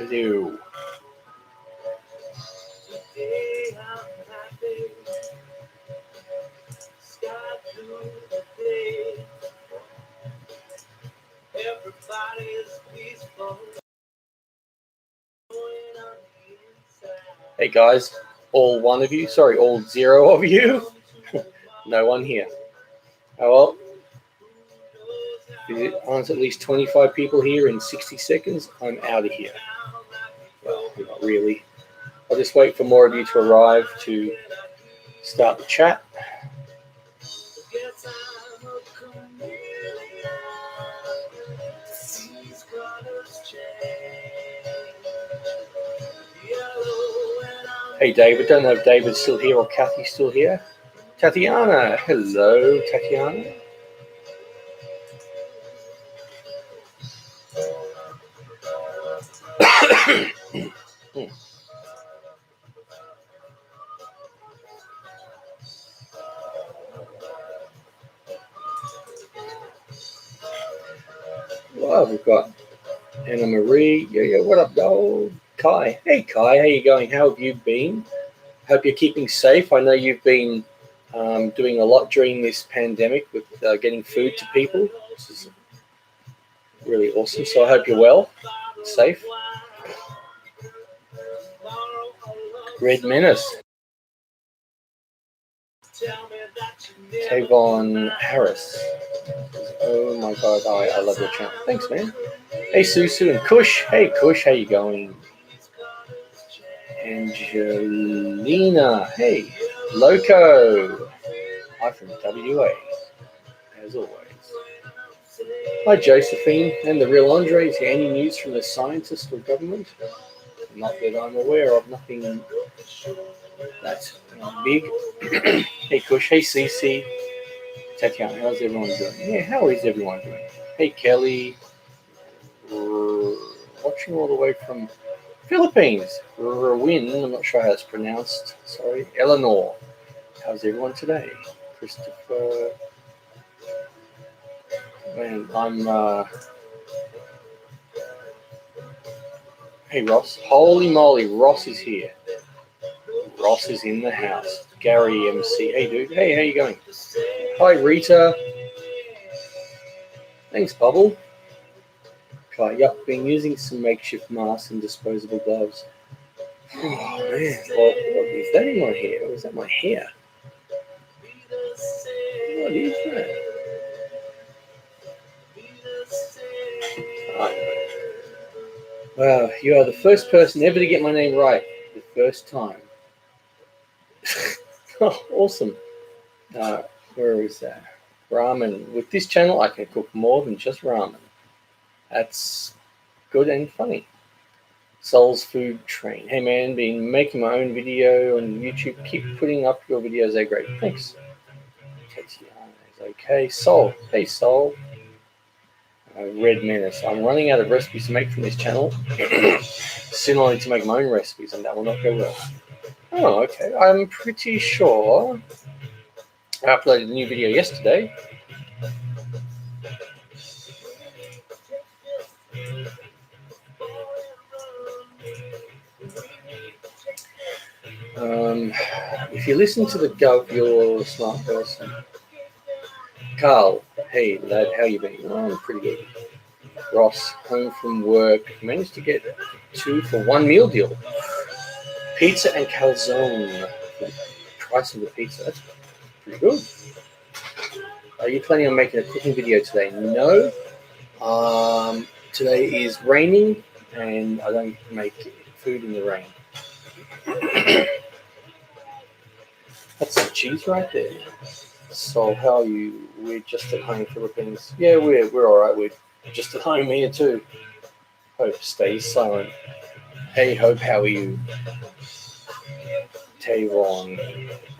Hello. Hey guys, all one of you, sorry, all 0 of you. No one here. Oh well. If it aren't at least 25 people here in 60 seconds, I'm out of here. Well, not really. I'll just wait for more of you to arrive to start the chat. Hey David, don't know if David's still here or Kathy's still here. Tatiana, hello Tatiana. Well, we've got Anna Marie. Yeah, what up, dog? Kai. Hey, Kai, how you going? How have you been? Hope you're keeping safe. I know you've been doing a lot during this pandemic with getting food to people. This is really awesome. So I hope you're well, safe. Red Menace. Tavon Harris. Oh my God, I love your channel. Thanks, man. Hey, Susu and Kush. Hey, Kush, how you going? Angelina. Hey, Loco. Hi from WA, as always. Hi, Josephine and the real Andre. Is there any news from the scientist or government? Not that I'm aware of. Nothing that's big. Hey, Kush. Hey, Cece. Tatiana, how's everyone doing? Yeah, how is everyone doing? Hey, Kelly. Watching all the way from Philippines. Rwin, I'm not sure how it's pronounced. Sorry. Eleanor. How's everyone today? Christopher. Man, I'm hey Ross. Holy moly, Ross is here. Ross is in the house. Gary MC. Hey dude. Hey, how you going? Hi Rita. Thanks, Bubble. Okay, yep, been using some makeshift masks and disposable gloves. Oh man, what is that in my hair? Or is that my hair? What is that? Wow, you are the first person ever to get my name right the first time. Oh, awesome. Where is that? Ramen. With this channel, I can cook more than just ramen. That's good and funny. Soul's Food Train. Hey man, been making my own video on YouTube. Keep putting up your videos, they're great. Thanks. Tatiana is okay. Soul. Hey Soul. Red Menace. I'm running out of recipes to make from this channel. Soon I'll need to make my own recipes and that will not go well. Oh, okay. I'm pretty sure I uploaded a new video yesterday. If you listen to the Gov, you're a smart person. Carl, hey lad, how you been? Oh, I'm pretty good. Ross, home from work, managed to get 2 for 1 meal deal. Pizza and calzone. The price of the pizza, that's pretty good. Are you planning on making a cooking video today? No. Today is raining and I don't make food in the rain. That's some cheese right there. So how are you? We're just at home, Philippines. Yeah, we're all right. We're just at home here too. Hope stays silent. Hey, Hope, how are you? Tavon.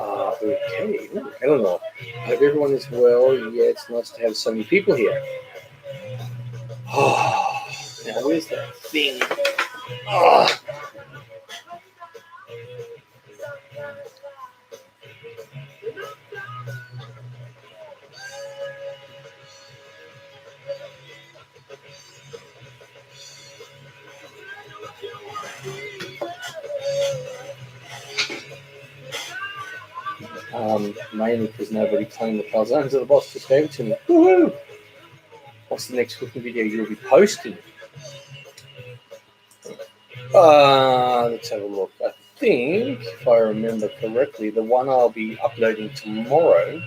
Okay. Ooh, Eleanor. Hope everyone is well. Yeah, it's nice to have so many people here. Oh, now where's that thing? Oh. Mainly because nobody claimed the calzones, so the boss just gave it to me. Woohoo! What's the next cooking video you'll be posting? Let's have a look. I think, if I remember correctly, the one I'll be uploading tomorrow,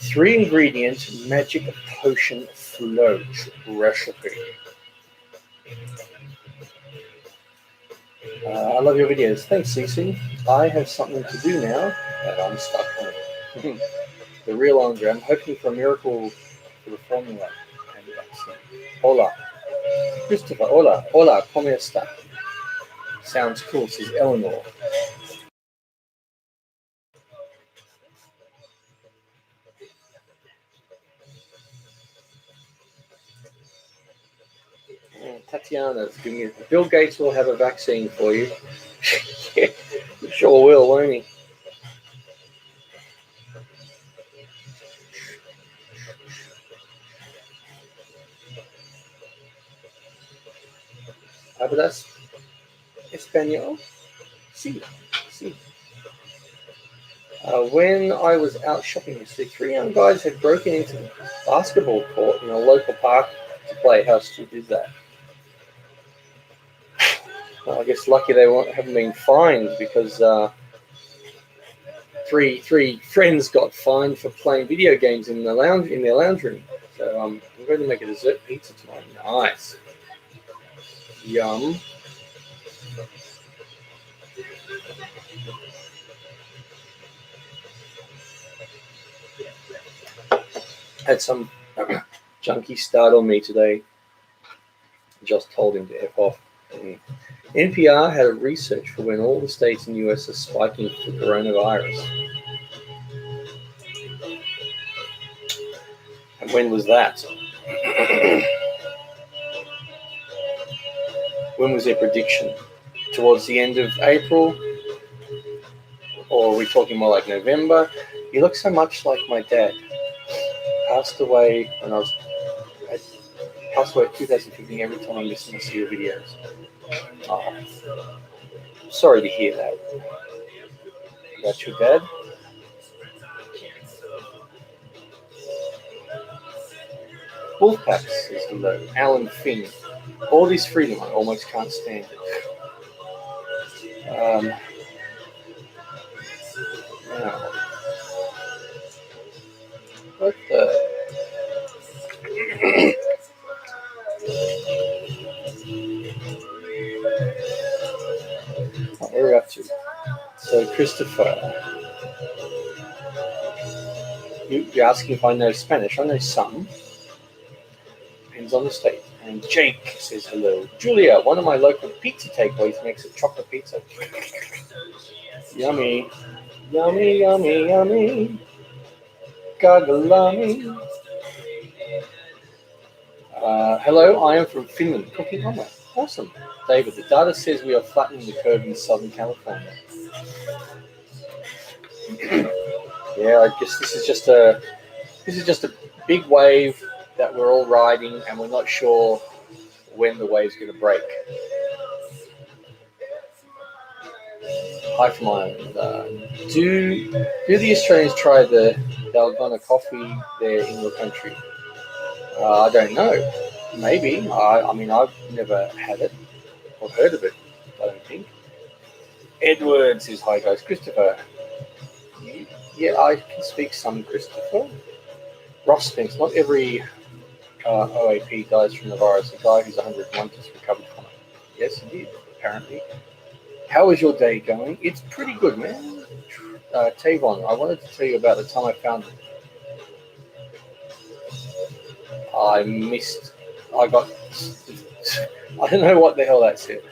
3-ingredient magic potion float recipe. I love your videos. Thanks, Cece. I have something to do now, and I'm stuck home. The real Andre. I'm hoping for a miracle for the formula and vaccine. Hola. Christopher, hola. Hola, ¿cómo está? Sounds cool, says Eleanor. Tatiana's giving me. Bill Gates will have a vaccine for you. Yeah, he sure will, won't he? ¿Hablas español? Sí, sí. When I was out shopping yesterday, 3 young guys had broken into the basketball court in a local park to play. How stupid is that? Well, I guess lucky they haven't been fined because three friends got fined for playing video games in their lounge room. So I'm going to make a dessert pizza tomorrow. Nice, yum. Had some junkie start on me today. Just told him to F off. NPR had a research for when all the states in the US are spiking for coronavirus. And when was that? When was their prediction? Towards the end of April? Or are we talking more like November? You look so much like my dad. Passed away when I was passed away in 2015 every time I listen to your videos. Oh, sorry to hear that. That's your dad? Wolfpack says hello. Alan Finn. All this freedom, I almost can't stand it. No. What the? What are we up to? So, Christopher, you're asking if I know Spanish. I know some. Depends on the state. And Jake says hello. Julia, one of my local pizza takeaways makes a chocolate pizza. Yummy. Yummy, yummy, yummy. Gagalami. Hello, I am from Finland. Cooking omelette. Awesome. David, the data says we are flattening the curve in Southern California. Yeah, I guess this is just a big wave that we're all riding, and we're not sure when the wave's going to break. Hi from Ireland. Do the Australians try the Dalgona coffee there in your country? I don't know. Maybe. I mean, I've never had it or heard of it, I don't think. Edward says hi, guys. Christopher. Yeah, I can speak some Christopher. Ross thinks not every OAP dies from the virus. A guy who's 101 just recovered from it. Yes, he did, apparently. How is your day going? It's pretty good, man. Tavon, I wanted to tell you about the time I found it. I don't know what the hell that said.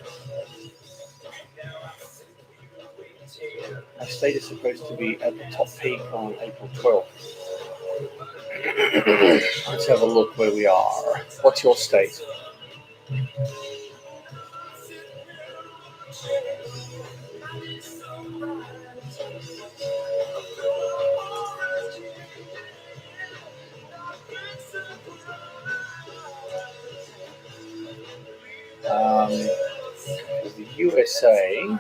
My state is supposed to be at the top peak on April 12th. Let's have a look where we are. What's your state? The USA.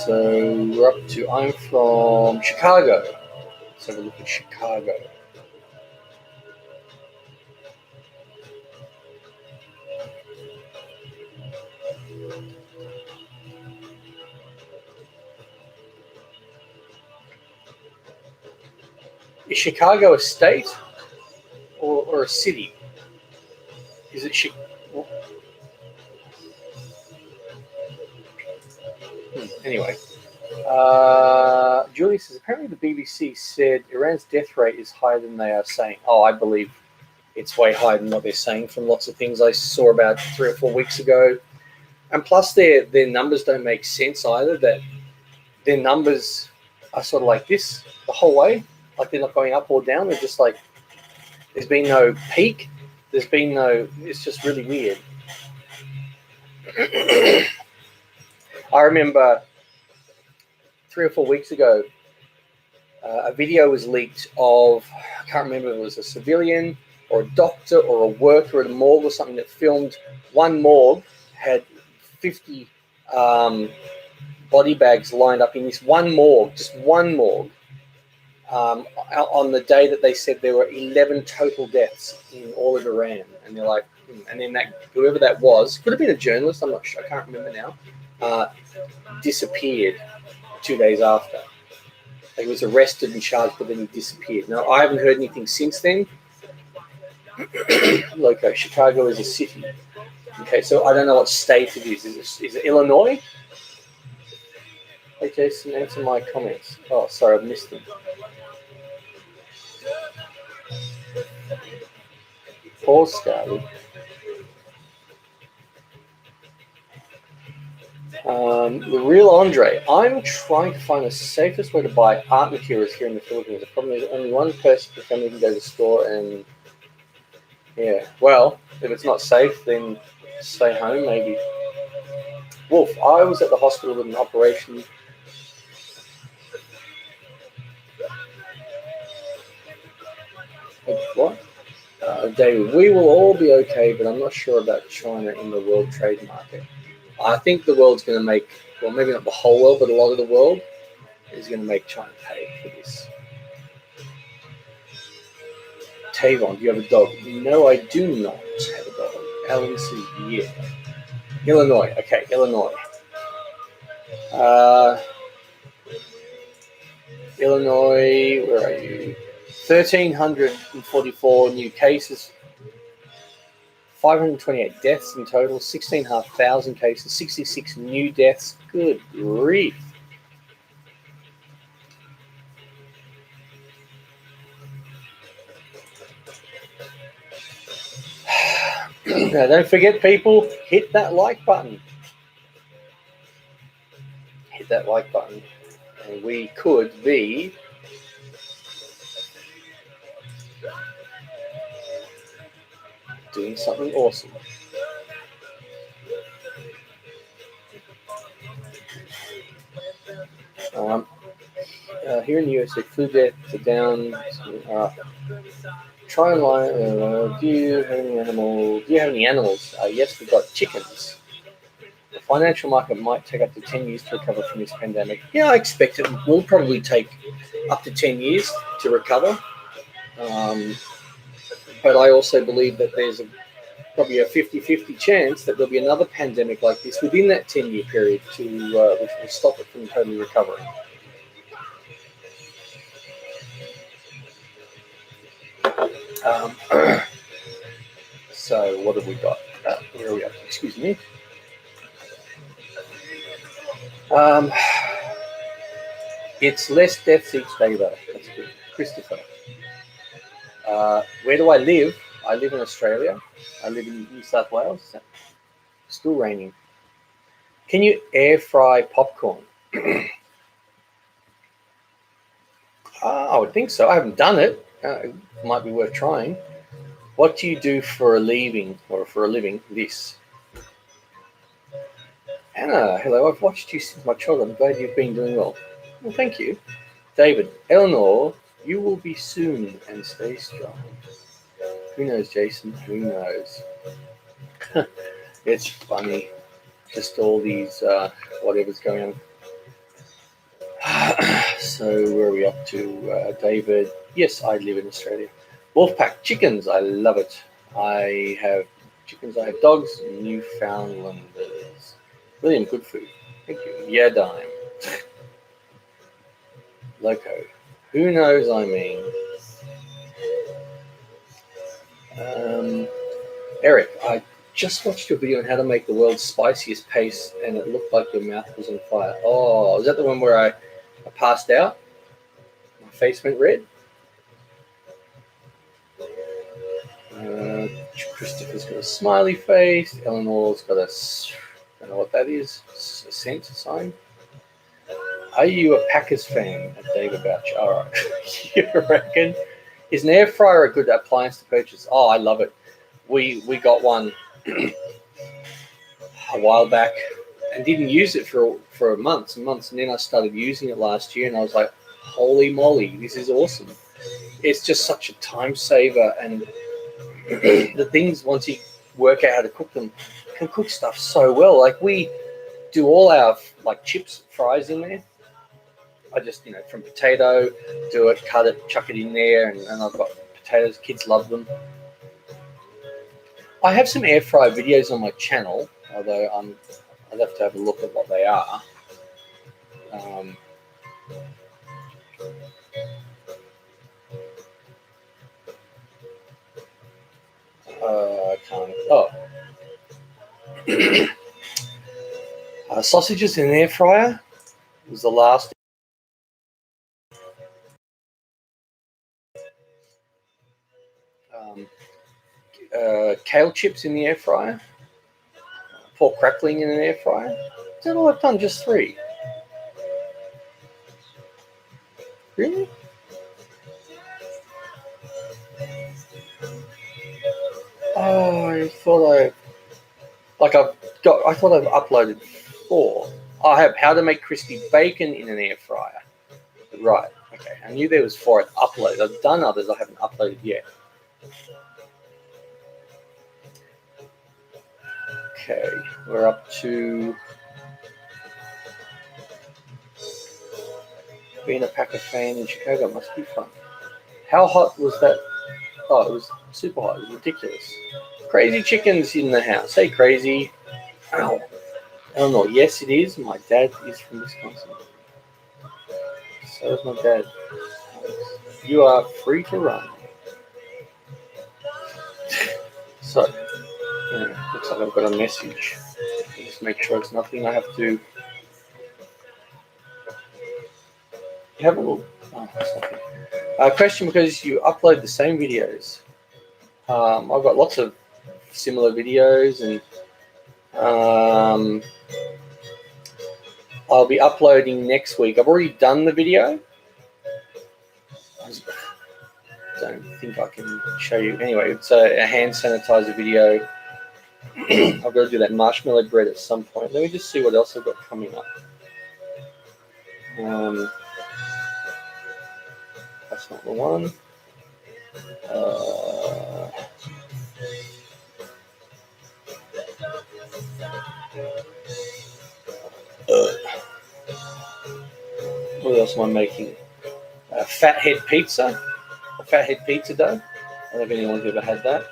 So we're up to, I'm from Chicago. Let's have a look at Chicago. Is Chicago a state or a city? Is it Anyway, Julie says, apparently the BBC said Iran's death rate is higher than they are saying. Oh, I believe it's way higher than what they're saying from lots of things I saw about 3 or 4 weeks ago. And plus their numbers don't make sense either, that their numbers are sort of like this the whole way. Like they're not going up or down. They're just like, there's been no peak. There's been no, it's just really weird. I remember 3 or 4 weeks ago, a video was leaked of, I can't remember if it was a civilian or a doctor or a worker at a morgue or something that filmed one morgue had 50 body bags lined up in this one morgue, just one morgue, on the day that they said there were 11 total deaths in all of Iran. And they're like, and then that whoever that was, could have been a journalist, I'm not sure, I can't remember now, disappeared 2 days after. He was arrested and charged, but then he disappeared. Now, I haven't heard anything since then. Loco, Chicago is a city. Okay, so I don't know what state it is. Is it Illinois? Hey, Jason, answer my comments. Oh, sorry, I've missed them. Paul Scully. The real Andre. I'm trying to find the safest way to buy art materials here in the Philippines. The problem is only one person per family can go to the store, and yeah, well, if it's not safe, then stay home maybe. Wolf, I was at the hospital with an operation. What? David, we will all be okay, but I'm not sure about China in the world trade market. I think the world's going to make, well, maybe not the whole world, but a lot of the world is going to make China pay for this. Tavon, do you have a dog? No, I do not have a dog. Alan says, yeah. Illinois. Okay, Illinois. Illinois, where are you? 1,344 new cases, 528 deaths in total, 16,500 cases, 66 new deaths. Good grief. Now, don't forget, people, hit that like button. Hit that like button. And we could be doing something awesome. Here in the USA, food deaths are down. Try and line. Do you have any animals? Yes, we've got chickens. The financial market might take up to 10 years to recover from this pandemic. Yeah, I expect it will probably take up to 10 years to recover. But I also believe that there's probably a 50-50 chance that there'll be another pandemic like this within that 10-year period which will stop it from totally recovering. So what have we got? Where are we up to? Excuse me. It's less deaths each day, though. That's good. Christopher. Where do I live? I live in Australia. I live in New South Wales. Still raining. Can you air fry popcorn? I would think so. I haven't done it. It might be worth trying. What do you do for a living? This. Anna, hello. I've watched you since my childhood. I'm glad you've been doing well. Well, thank you. David, Eleanor, you will be soon, and stay strong. Who knows, Jason? Who knows? It's funny. Just all these whatever's going on. So where are we up to? David. Yes, I live in Australia. Wolfpack chickens. I love it. I have chickens. I have dogs. Newfoundlanders. William, good food. Thank you. Yeah, dime. Loco. Who knows? I mean. Eric, I just watched your video on how to make the world's spiciest paste, and it looked like your mouth was on fire. Oh, is that the one where I passed out? My face went red? Christopher's got a smiley face. Eleanor's got a, I don't know what that is, a cent sign. Are you a Packers fan? David Bouch. All right. You reckon? Is an air fryer a good appliance to purchase? Oh, I love it. We got one a while back and didn't use it for months and months. And then I started using it last year and I was like, holy moly, this is awesome. It's just such a time saver, and the things, once you work out how to cook them, can cook stuff so well. Like we do all our like chips, fries in there. I just, from potato, do it, cut it, chuck it in there, and I've got potatoes. Kids love them. I have some air fry videos on my channel, although I'd have to have a look at what they are. I can't. Oh, sausages in an air fryer was the last. Kale chips in the air fryer. Pork crackling in an air fryer. That's all I've done. Just 3. Really? Oh, I thought I've uploaded 4. I have how to make crispy bacon in an air fryer. Right. Okay. I knew there was 4 I'd uploaded. I've done others I haven't uploaded yet. Okay. We're up to being a Packer fan in Chicago must be fun. How hot was that? Oh, it was super hot. It was ridiculous. Crazy chickens in the house. Hey, crazy. Ow. Eleanor, yes, it is. My dad is from Wisconsin. So is my dad. You are free to run. So, looks like I've got a message. Just make sure it's nothing I have to. You have a look. Oh, it's nothing. Question, because you upload the same videos. I've got lots of similar videos, and I'll be uploading next week. I've already done the video. I don't think I can show you. Anyway, it's a hand sanitizer video. I've got to do that marshmallow bread at some point. Let me just see what else I've got coming up. That's not the one. What else am I making? Fathead pizza. Fathead pizza dough. I don't know if anyone's ever had that.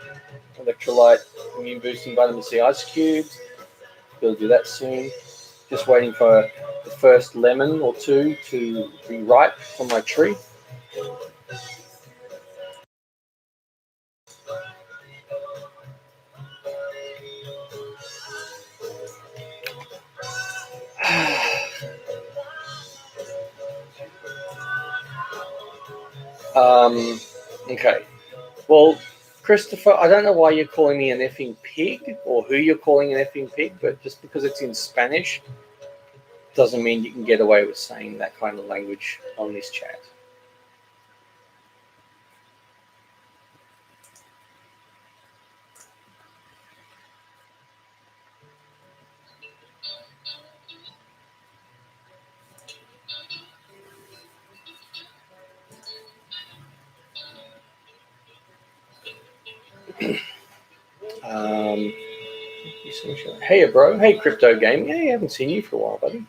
Electrolyte, immune boosting vitamin C ice cubes. Gonna do that soon. Just waiting for the first lemon or 2 to be ripe from my tree. Okay. Well, Christopher, I don't know why you're calling me an effing pig or who you're calling an effing pig, but just because it's in Spanish doesn't mean you can get away with saying that kind of language on this chat. Hey, bro. Hey, Crypto Gaming. Hey, I haven't seen you for a while, buddy.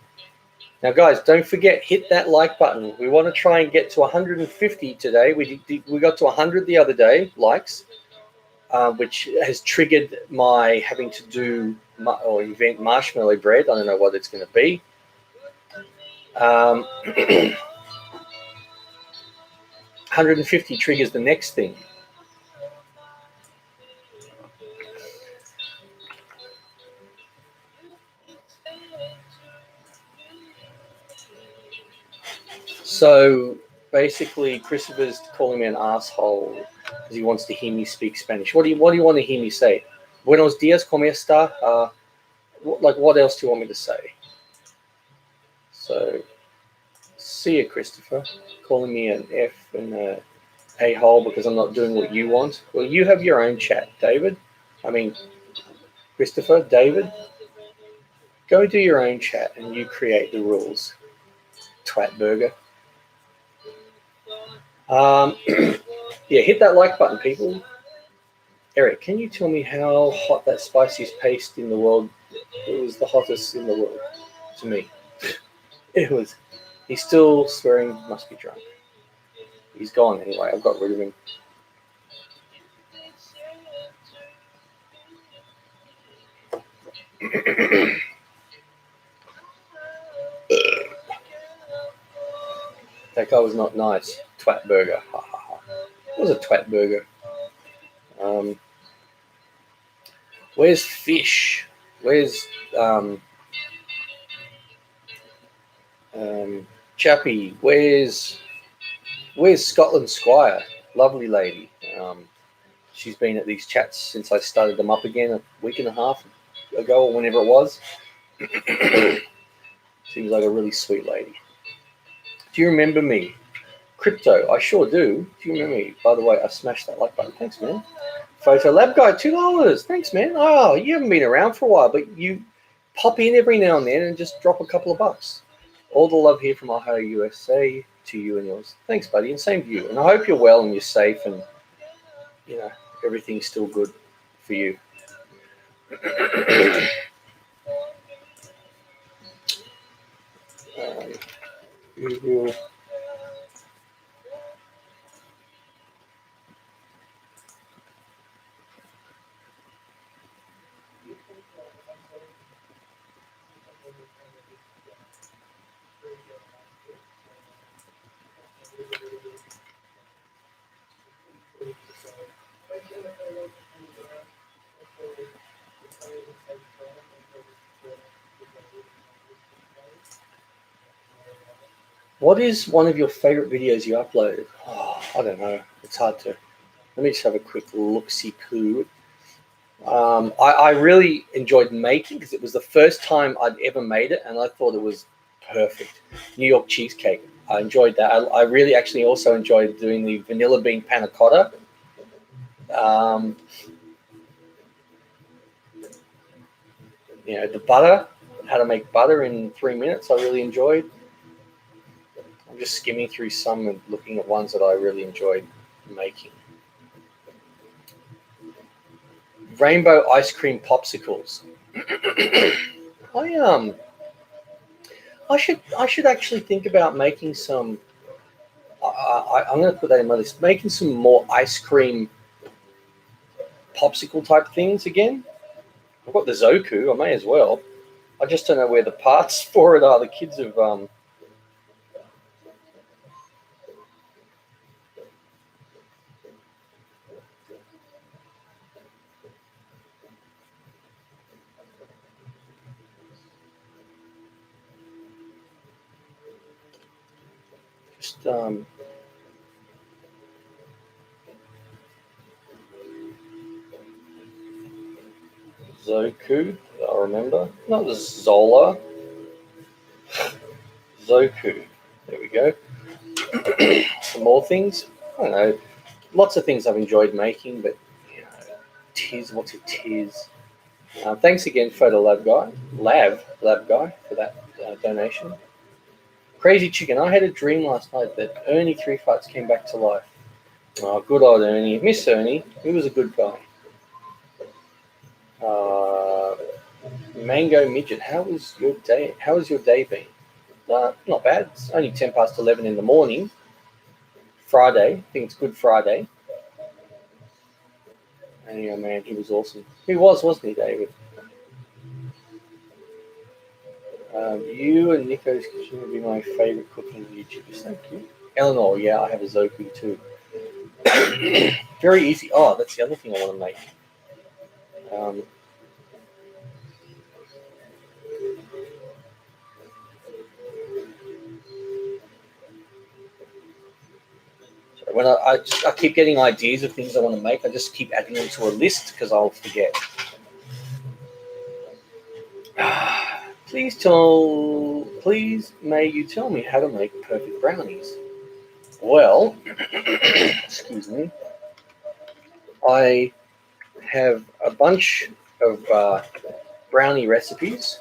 Now, guys, don't forget, hit that like button. We want to try and get to 150 today. We got to 100 the other day, likes, which has triggered my having to do event marshmallow bread. I don't know what it's going to be. 150 triggers the next thing. So basically, Christopher's calling me an asshole because he wants to hear me speak Spanish. What do you want to hear me say? Buenos dias, ¿cómo está? What else do you want me to say? So, see you, Christopher. Calling me an F and a hole because I'm not doing what you want. Well, you have your own chat, David. I mean, Christopher, David. Go do your own chat and you create the rules. Twat burger. Yeah, hit that like button, people. Eric, can you tell me how hot that spiciest paste in the world? It was the hottest in the world to me. It was. He's still swearing, must be drunk. He's gone anyway. I've got rid of him. That guy was not nice. Twat burger. Ha ha ha. It was a twat burger. Where's Fish? Where's Chappie? Where's Scotland Squire? Lovely lady. She's been at these chats since I started them up again a week and a half ago or whenever it was. Seems like a really sweet lady. Do you remember me? Crypto, I sure do. Do you remember me? By the way, I smashed that like button. Thanks, man. Photo Lab Guy, $2. Thanks, man. Oh, you haven't been around for a while, but you pop in every now and then and just drop a couple of bucks. All the love here from Ohio, USA to you and yours. Thanks, buddy, and same to you. And I hope you're well and you're safe and, you know, everything's still good for you. What is one of your favorite videos you uploaded? Oh, I don't know. It's hard to. Let me just have a quick look-see-poo. I really enjoyed making because it was the first time I'd ever made it, and I thought it was perfect. New York cheesecake. I enjoyed that. I really actually also enjoyed doing the vanilla bean panna cotta. You know, the butter, how to make butter in 3 minutes, I really enjoyed. I'm just skimming through some and looking at ones that I really enjoyed making. Rainbow ice cream popsicles. I should actually think about making some. I'm going to put that in my list. Making some more ice cream popsicle type things again. I've got the Zoku. I may as well. I just don't know where the parts for it are. The kids have Zoku, I remember. Not the Zola. Zoku. There we go. Some more things. I don't know. Lots of things I've enjoyed making, but you know, Tiz, what's a Tiz? Thanks again, Photo Lab Guy, for that donation. Crazy Chicken. I had a dream last night that Ernie Three Farts came back to life. Oh, good old Ernie. Miss Ernie. He was a good guy. Mango Midget. How was your day been? Not bad. It's only 10 past 11 in the morning. Friday. I think it's Good Friday. And yeah, man, he was awesome. He was, wasn't he, David? You and Nico's Kitchen would be my favorite cooking YouTubers. Thank you. Eleanor, yeah, I have a Zoku too. Very easy. Oh, that's the other thing I want to make. When I keep getting ideas of things I want to make, I just keep adding them to a list because I'll forget. Please, may you tell me how to make perfect brownies? Well, excuse me. I have a bunch of brownie recipes.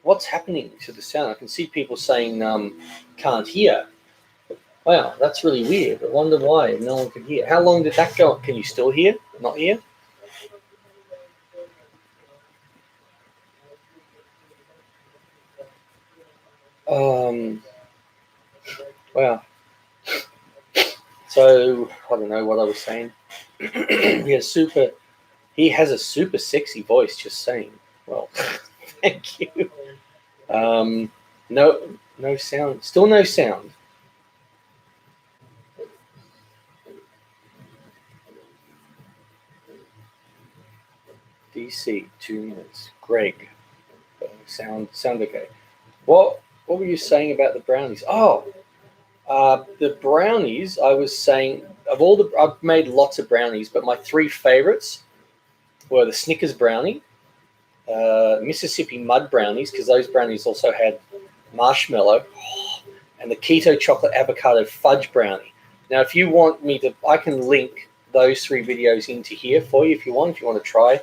What's happening to the sound? I can see people saying can't hear. Wow, that's really weird. I wonder why no one could hear. How long did that go? Can you still hear? Not hear? Wow. So I don't know what I was saying. He has a super sexy voice. Just saying. Well, thank you. No sound. Still no sound. DC 2 minutes. Greg, sound okay. What were you saying about the brownies? Oh, the brownies. I was saying I've made lots of brownies, but my three favorites were the Snickers brownie, Mississippi mud brownies, because those brownies also had marshmallow, and the keto chocolate avocado fudge brownie. Now, if you want me to, I can link those three videos into here for you if you want. If you want to try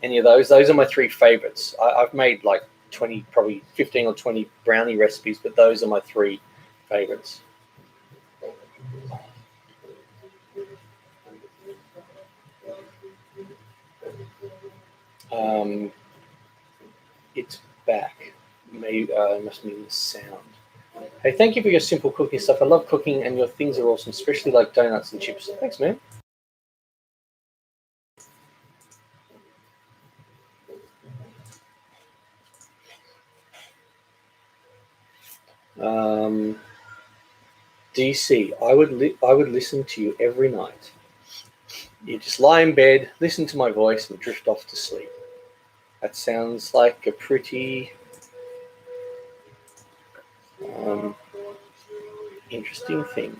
any of those are my three favorites. I've made like 20, probably 15 or 20 brownie recipes, but those are my three favorites. It's back. Maybe it must mean the sound. Hey, thank you for your simple cooking stuff. I love cooking, and your things are awesome, especially like donuts and chips. Thanks, man. DC, I would listen to you every night. You just lie in bed, listen to my voice, and drift off to sleep. That sounds like a pretty interesting thing.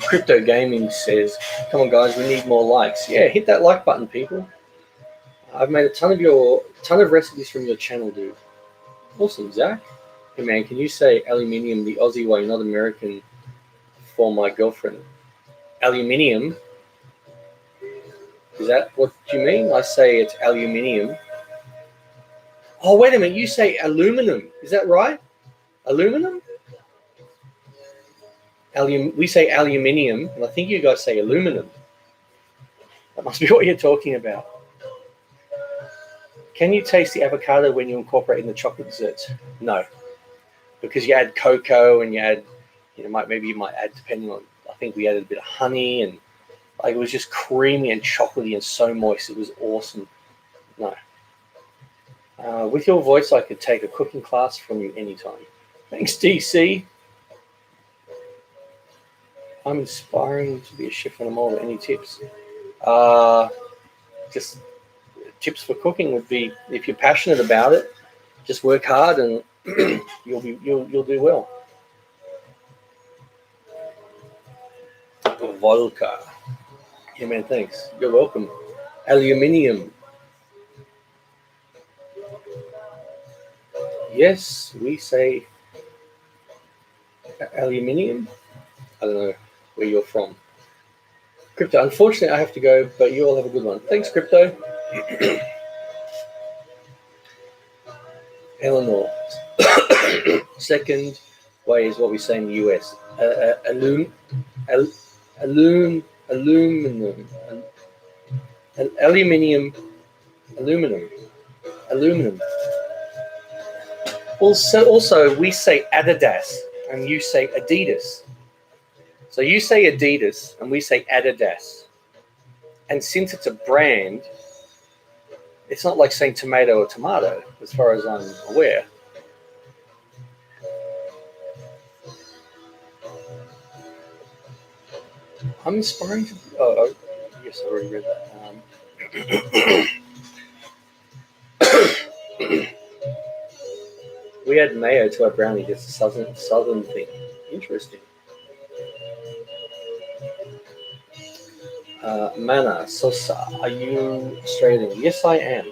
Crypto Gaming says, "Come on, guys, we need more likes." Yeah, hit that like button, people. I've made a ton of recipes from your channel, dude. Awesome, Zach. Hey man, can you say aluminium the Aussie way, not American, for my girlfriend? Aluminium? Is that what you mean? I say it's aluminium. Oh, wait a minute. You say aluminum. Is that right? Aluminum? We say aluminium, and I think you guys say aluminum. That must be what you're talking about. Can you taste the avocado when you incorporate in the chocolate desserts? No, because you add cocoa and you add, maybe you might add, depending on, I think we added a bit of honey, and like it was just creamy and chocolatey and so moist. It was awesome. No. With your voice, I could take a cooking class from you anytime. Thanks, DC. I'm inspiring to be a chef when I'm older. Any tips? Just tips for cooking would be, if you're passionate about it, just work hard and you'll do well. Vodka. Yeah, man, thanks. You're welcome. Aluminium. Yes, we say aluminium. I don't know where you're from. Crypto, unfortunately, I have to go, but you all have a good one. Thanks, Crypto. Eleanor. Second way is what we say in the US. Aluminum. Also, we say Adidas, and you say Adidas. So you say Adidas, and we say Adidas. And since it's a brand, it's not like saying tomato or tomato, as far as I'm aware. I'm inspiring to... Oh, yes, I already read that. We add mayo to our brownie. That's a southern thing. Interesting. Mana Sosa, are you Australian? Yes, I am.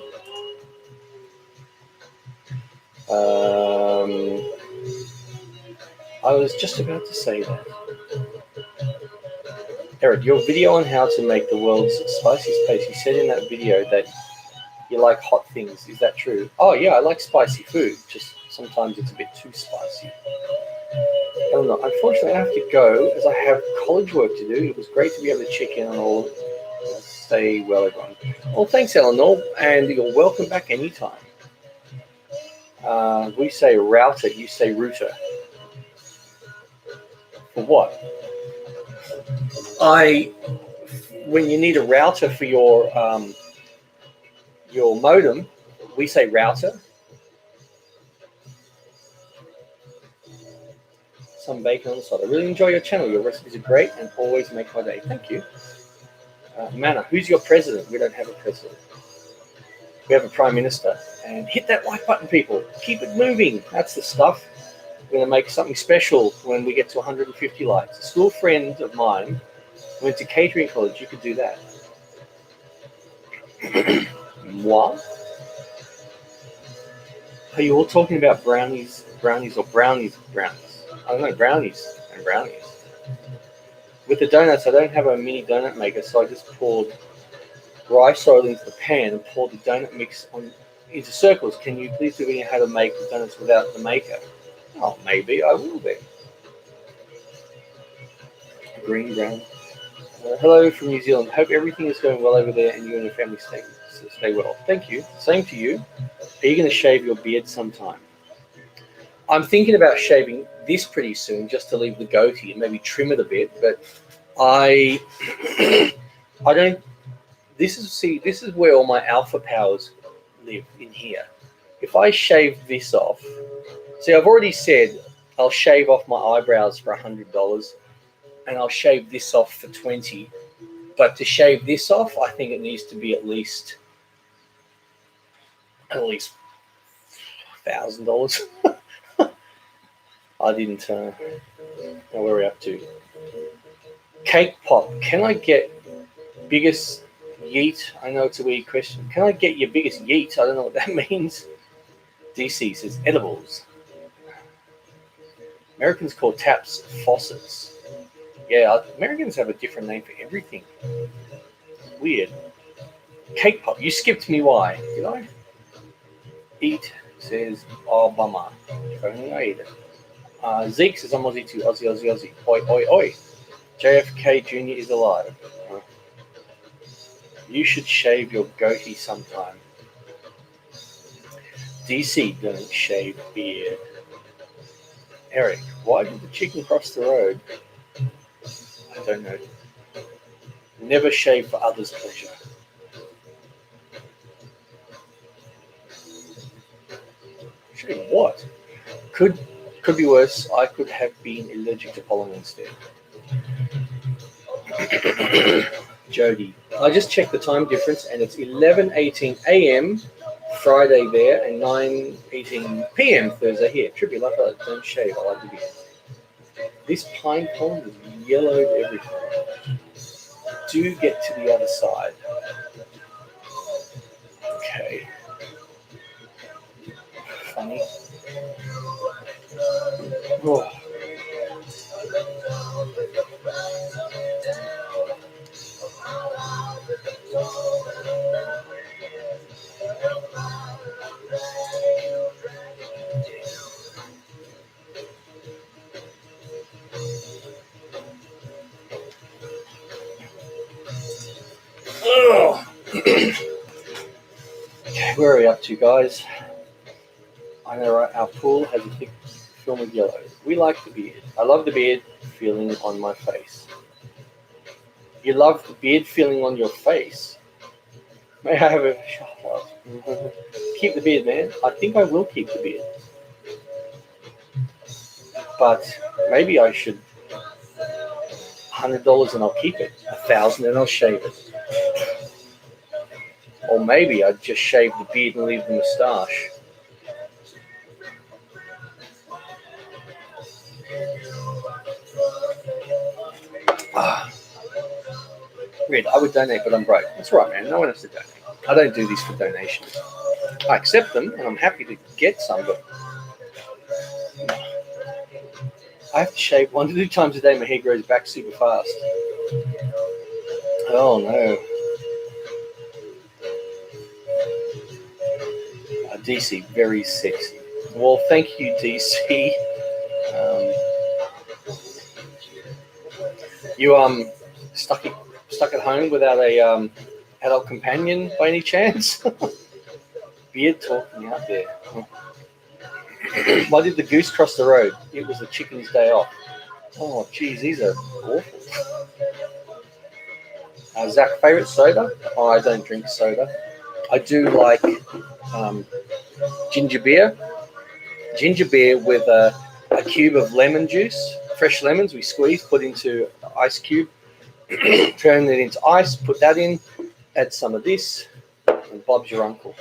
I was just about to say that. Eric, your video on how to make the world's spiciest paste, you said in that video that you like hot things. Is that true? Oh, yeah, I like spicy food. Just sometimes it's a bit too spicy. Eleanor, unfortunately, I have to go as I have college work to do. It was great to be able to check in on all. Stay well, everyone. Well, thanks, Eleanor, and you're welcome back anytime. We say router, you say router. For what? When you need a router for your modem, we say router. Some bacon on the side. I really enjoy your channel. Your recipes are great and always make my day. Thank you. Mana, who's your president? We don't have a president. We have a prime minister. And hit that like button, people. Keep it moving. That's the stuff. We're going to make something special when we get to 150 likes. A school friend of mine went to catering college. You could do that. Moi? Are you all talking about brownies or brownies? I don't know, brownies and brownies. With the donuts, I don't have a mini donut maker, so I just poured rice oil into the pan and poured the donut mix into circles. Can you please do me how to make the donuts without the maker? Oh, maybe I will then. Green, brown. Hello from New Zealand. Hope everything is going well over there and you and your family stay well. Thank you. Same to you. Are you going to shave your beard sometime? I'm thinking about shaving this pretty soon just to leave the goatee and maybe trim it a bit, but I don't. This is where all my alpha powers live, in here. If I shave this off, see, I've already said I'll shave off my eyebrows for $100 and I'll shave this off for $20. But to shave this off, I think it needs to be at least $1,000. I didn't know where we're up to. Cake pop. Can I get biggest yeet? I know it's a weird question. Can I get your biggest yeet? I don't know what that means. DC says edibles. Americans call taps faucets. Yeah, Americans have a different name for everything. Weird. Cake pop. You skipped me. Why? Did I? Eat says, oh, bummer. If only I ate it. Zeke says, I'm Aussie too. Aussie, Aussie, Aussie. Oi, oi, oi. JFK Jr. is alive. You should shave your goatee sometime. DC don't shave beard. Eric, why did the chicken cross the road? I don't know. Never shave for others' pleasure. Shave what? Could be worse. I could have been allergic to pollen instead. Jody, I just checked the time difference and it's 11:18 a.m. Friday there and 9:18 p.m. Thursday here. Trippy, like I don't shave. I like the beard. This pine pond is yellowed everything. Do get to the other side. Okay. Funny. Oh. Okay, where are we up to, guys? I know, right? Our pool has a thick film of yellow. We like the beard. I love the beard feeling on my face. You love the beard feeling on your face? May I have a shut up? Keep the beard, man. I think I will keep the beard. But maybe I should $100 and I'll keep it. $1,000 and I'll shave it. Or maybe I'd just shave the beard and leave the moustache. Red, I would donate, but I'm broke. That's right, man. No one has to donate. I don't do these for donations. I accept them, and I'm happy to get some, but I have to shave 1 to 2 times a day. My hair grows back super fast. Oh, no. DC, very sexy. Well, thank you, DC. You stuck at home without a adult companion by any chance? Beard talking out there. Why did the goose cross the road? It was the chicken's day off. Oh, geez, these are awful. Zach, favorite soda? Oh, I don't drink soda. I do like ginger beer. Ginger beer with a cube of lemon juice, fresh lemons we squeeze, put into an ice cube, turn it into ice, put that in, add some of this, and Bob's your uncle.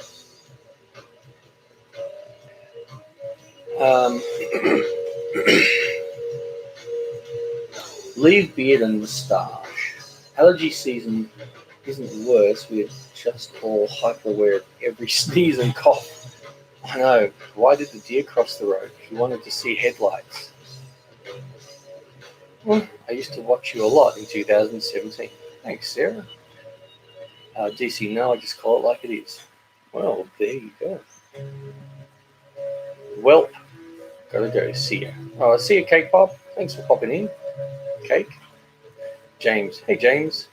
Leave beard and moustache. Allergy season isn't worse. We're just all hyper aware of every sneeze and cough. I know. Why did the deer cross the road? He wanted to see headlights. Well, I used to watch you a lot in 2017. Thanks, Sarah. DC, no, I just call it like it is. Well, there you go. Well, gotta go. See ya. Oh, see ya, Cake Pop. Thanks for popping in. Cake. James. Hey, James.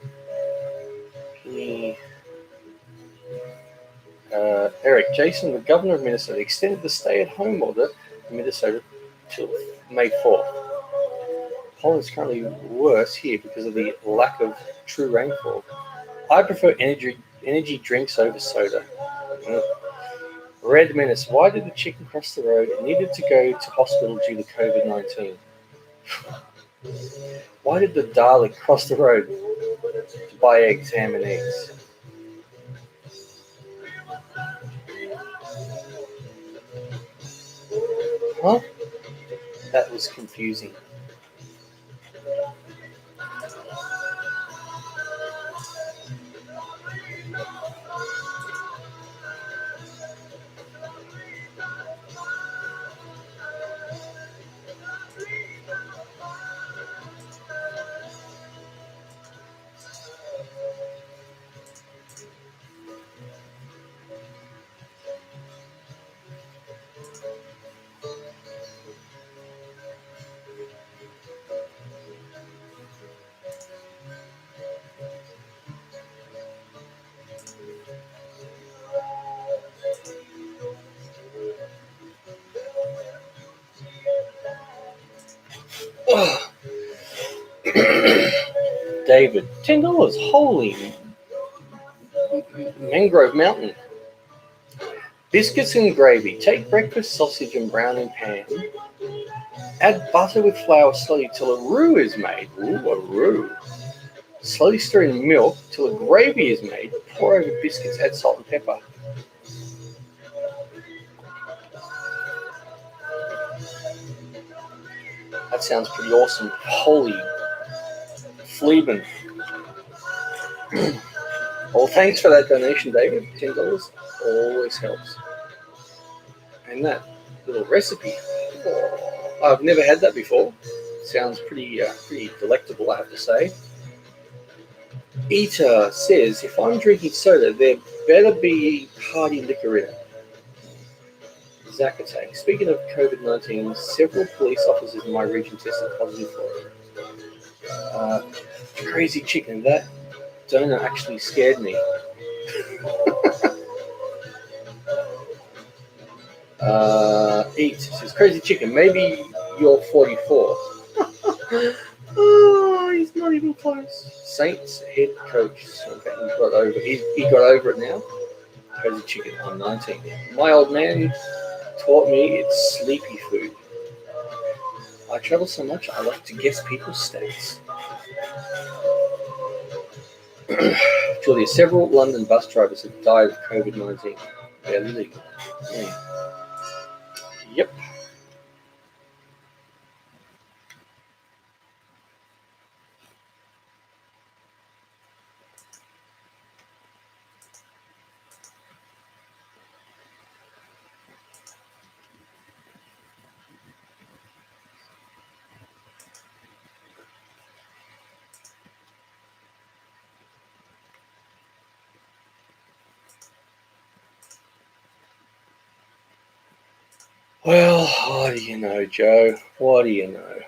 Eric, Jason, the governor of Minnesota extended the stay-at-home order in Minnesota till May 4th. Pollen is currently worse here because of the lack of true rainfall. I prefer energy drinks over soda. Red Menace, why did the chicken cross the road? It needed to go to hospital due to COVID-19. Why did the Dalek cross the road to buy eggs, ham, and eggs? Huh? That was confusing. David, $10. Holy mangrove mountain. Biscuits and gravy. Take breakfast sausage and brown in pan. Add butter with flour slowly till a roux is made. Ooh, a roux. Slowly stir in milk till a gravy is made. Pour over biscuits. Add salt and pepper. That sounds pretty awesome. Holy Fleeben. Well, thanks for that donation, David. $10 always helps. And that little recipe, I've never had that before. Sounds pretty delectable, I have to say. Eater says, if I'm drinking soda, there better be party liquor in it. Zacatech. Speaking of COVID-19, several police officers in my region tested positive for it. Crazy chicken. That donut actually scared me. Eat says, crazy chicken. Maybe you're 44. Oh, he's not even close. Saints head coach. Okay, he got over it now. Crazy chicken. I'm 19. My old man taught me it's sleepy food. I travel so much, I like to guess people's stats. Julia, several London bus drivers have died of COVID-19. Barely legal. Yep. Well, what do you know, Joe? What do you know?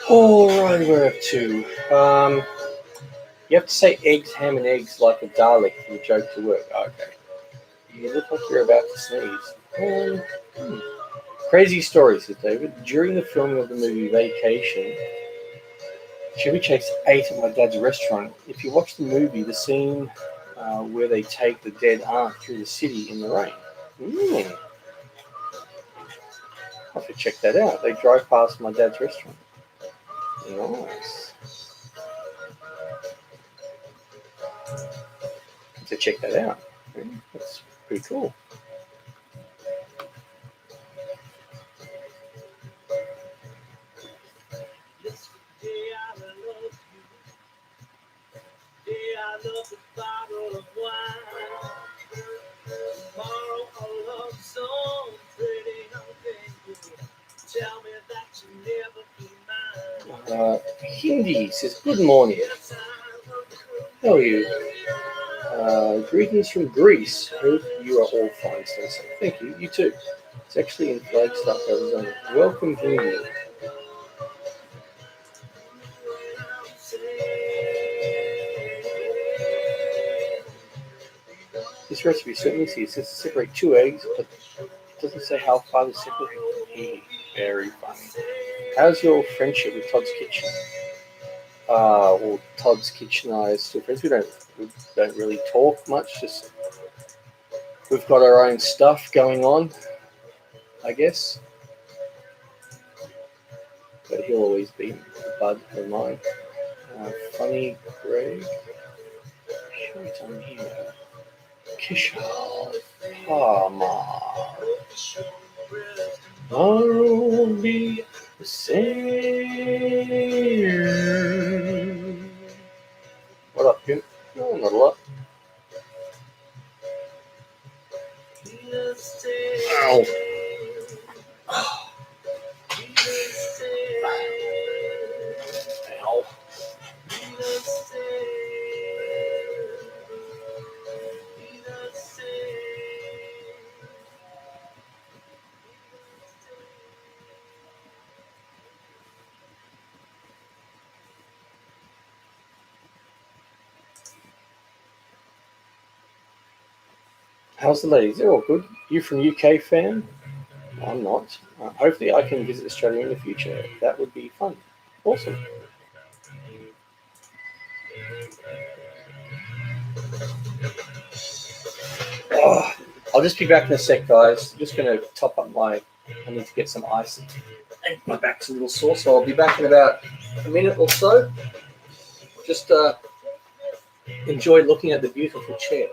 Alright, we're up to. You have to say eggs, ham, and eggs like a Dalek for the joke to work. Okay. You look like you're about to sneeze. Crazy story, says David. During the filming of the movie Vacation, Chevy Chase ate at my dad's restaurant. If you watch the movie, the scene where they take the dead aunt through the city in the rain. I have to check that out. They drive past my dad's restaurant. Nice. To check that out. That's pretty cool. Hindi says, good morning. How are you? Greetings from Greece. Hope you are all fine, Stacey. Thank you. You too. It's actually in Flagstaff, Arizona. Welcome, Hindi. This recipe certainly says to separate 2 eggs, but it doesn't say how far to separate. Very funny. How's your friendship with Todd's Kitchen? Well, Todd's Kitchen and I are still friends. We don't really talk much. Just we've got our own stuff going on, I guess. But he'll always be a bud of mine. Funny Greg. Show it on here. Kishore Parmar. Tomorrow will be the same. What up, Pimp? Oh, not a lot. Ow. Ow. How's the ladies? They're all good. You from UK fan? I'm not. Hopefully I can visit Australia in the future. That would be fun. Awesome. Oh, I'll just be back in a sec, guys. Just going to top up my... I need to get some ice. And my back's a little sore, so I'll be back in about a minute or so. Just enjoy looking at the beautiful chair.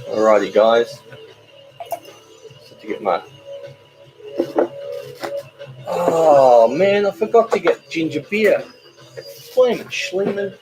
Alrighty, guys. To get my. Oh man, I forgot to get ginger beer. Flaming Schliemann.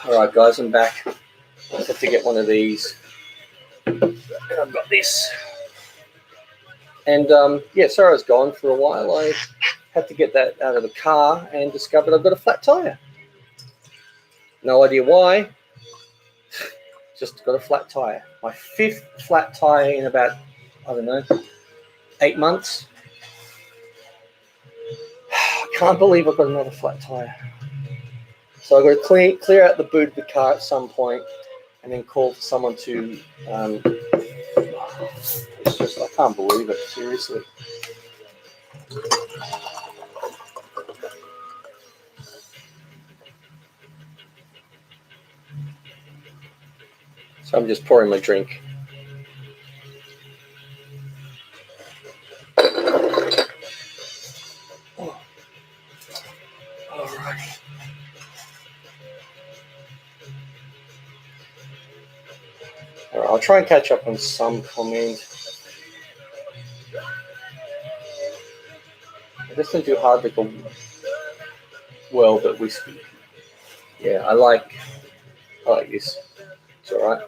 Alright guys, I'm back. I have to get one of these. And I've got this. And yeah, sorry I was gone for a while. I had to get that out of the car and discovered I've got a flat tire. No idea why. Just got a flat tire. My 5th flat tire in about, I don't know, 8 months. I can't believe I've got another flat tire. So I've got to clear out the boot of the car at some point, and then call for someone to. It's just, I can't believe it, seriously. So I'm just pouring my drink. Oh. Alrighty. Alright, I'll try and catch up on some comment. I just don't do hard liquor well, but whiskey. Yeah, I like this. It's alright.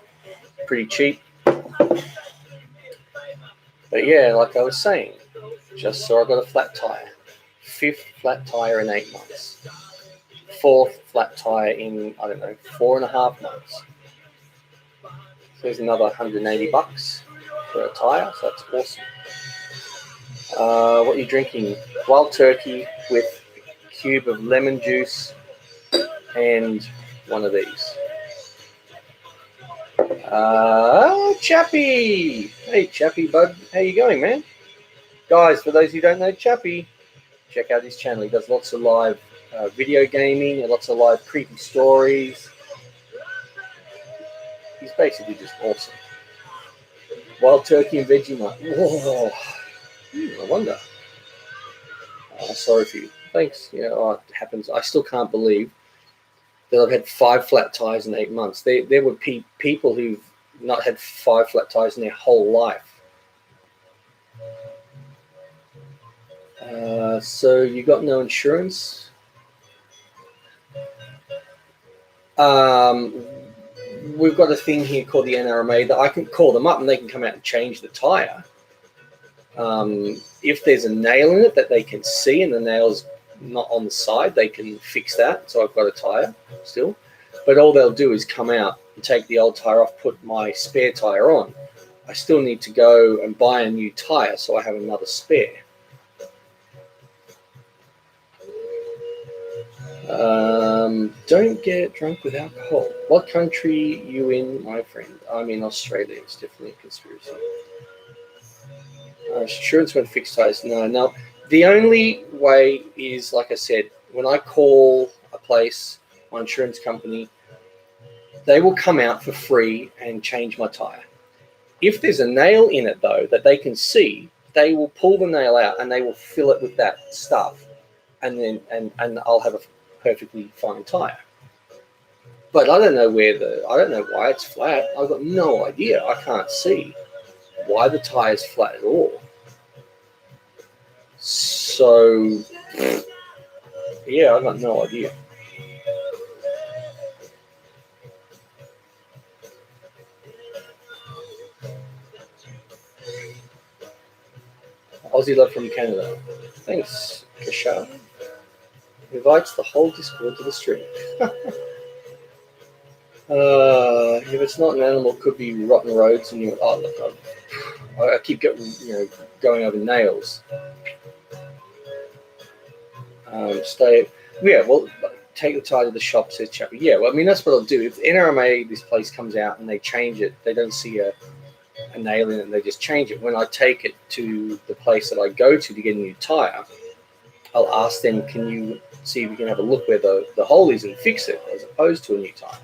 Pretty cheap. But yeah, like I was saying, just saw I got a flat tire. 5th flat tire in 8 months. 4th flat tire in, I don't know, 4.5 months. So there's another $180 for a tire, so that's awesome. What are you drinking? Wild turkey with a cube of lemon juice and one of these. Chappie! Hey, Chappie, bud. How you going, man? Guys, for those who don't know Chappie, check out his channel. He does lots of live video gaming and lots of live creepy stories. He's basically just awesome. Wild turkey and Vegemite. Whoa. I wonder. Sorry for you. Thanks. Yeah, it happens. I still can't believe that I've had 5 flat tires in 8 months. There were people who've not had 5 flat tires in their whole life. So you got no insurance? We've got a thing here called the NRMA that I can call them up and they can come out and change the tire. If there's a nail in it that they can see and the nail's not on the side, they can fix that. So I've got a tire still. But all they'll do is come out and take the old tire off, put my spare tire on. I still need to go and buy a new tire so I have another spare. Don't get drunk with alcohol. What country you in, my friend? I'm in Australia. It's definitely a conspiracy. Insurance when fixed tires. No. The only way is, like I said, when I call a place, my insurance company, they will come out for free and change my tire. If there's a nail in it, though, that they can see, they will pull the nail out and they will fill it with that stuff, and then and I'll have a perfectly fine tire. But I don't know why it's flat. I've got no idea. I can't see why the tire's flat at all. So yeah, I've got no idea. Aussie love from Canada. Thanks, Kashar. Invites the whole Discord to the stream. If it's not an animal, it could be rotten roads, and you. Oh, look, I keep getting, going over nails. Take the tire to the shop, says Chappie. Yeah, well, I mean, that's what I'll do. If NRMA, this place comes out and they change it, they don't see a nail in it and they just change it. When I take it to the place that I go to get a new tire, I'll ask them, can you see if we can have a look where the hole is and fix it, as opposed to a new tire.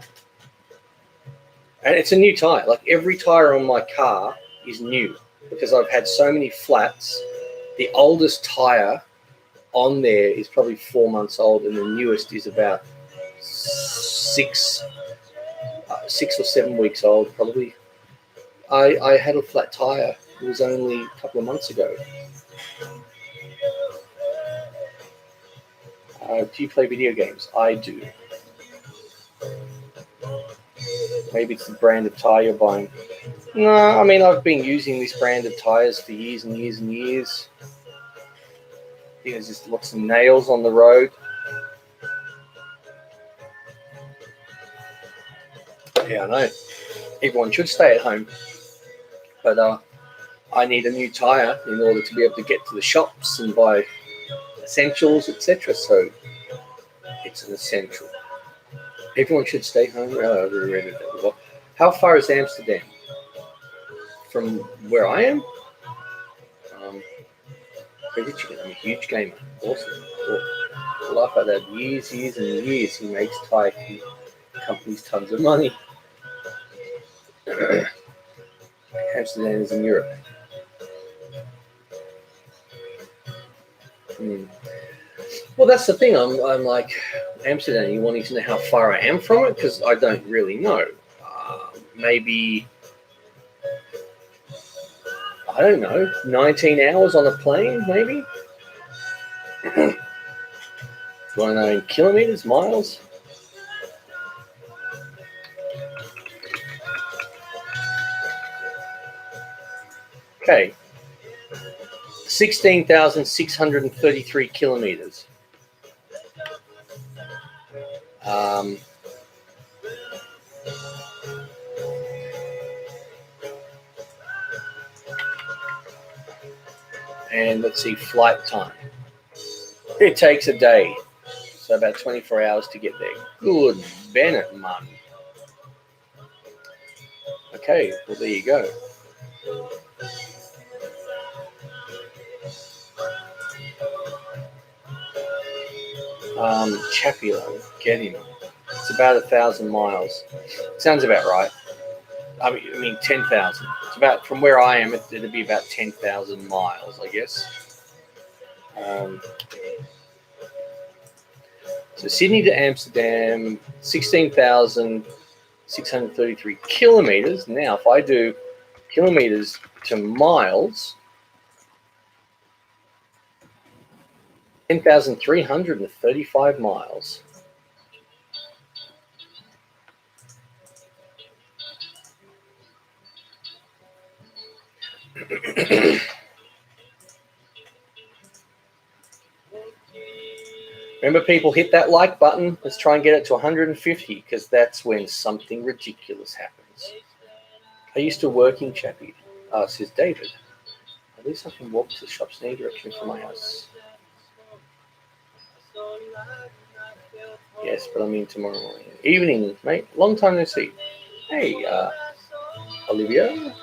And it's a new tire. Like, every tire on my car is new because I've had so many flats. The oldest tire on there is probably 4 months old, and the newest is about 6 or 7 weeks old, probably. I had a flat tire. It was only a couple of months ago. Do you play video games? I do. Maybe it's the brand of tire you're buying. No, I mean, I've been using this brand of tires for years and years and years. There's just lots of nails on the road. Yeah, I know. everyone should stay at home. But I need a new tire in order to be able to get to the shops and buy essentials, etc. So it's an essential. Everyone should stay home. Oh, I read it. Well, how far is Amsterdam from where I am? Pretty chicken. I'm a huge gamer. Awesome. Cool. Life like that. Years and years. He makes tire companies tons of money. Amsterdam is in Europe. Well, that's the thing. I'm like, Amsterdam, you wanting to know how far I am from it? Because I don't really know. Maybe, I don't know, 19 hours on a plane, maybe? Do you want to know in kilometers, miles? Okay. 16,633 kilometers. And let's see, flight time. It takes a day, so about 24 hours to get there. Good Bennett, man. Okay, well, there you go. Chapula, get him. It's about 1,000 miles. Sounds about right. I mean 10,000. It's about, from where I am, it'll be about 10,000 miles, I guess. So Sydney to Amsterdam, 16,633 kilometers. Now, if I do kilometers to miles, 10,335 miles. Remember, people, hit that like button. Let's try and get it to 150, because that's when something ridiculous happens. I used to work in Chappie, says David. At least I can walk to the shops in any direction from my house. Yes, but I mean tomorrow morning. Evening, mate. Long time no see. Hey, Olivia.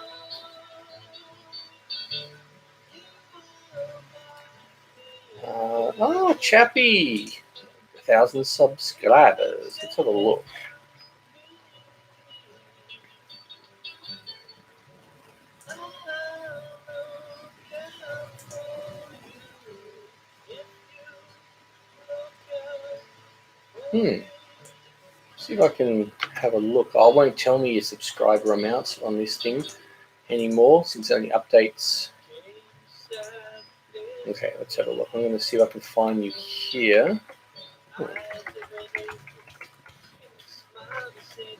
Chappie. 1,000 subscribers. Let's have a look. See if I can have a look. I won't tell me your subscriber amounts on this thing anymore, since it only updates. Okay, let's have a look. I'm going to see if I can find you here.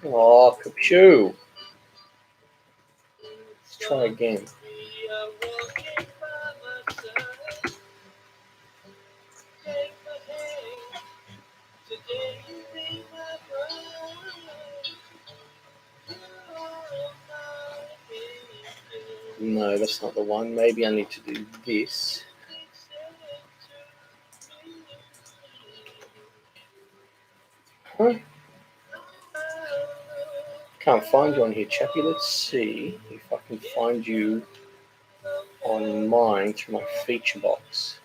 Oh, Capu. Let's try again. No, that's not the one. Maybe I need to do this. Huh? Can't find you on here, Chappie. Let's see if I can find you on mine through my feature box.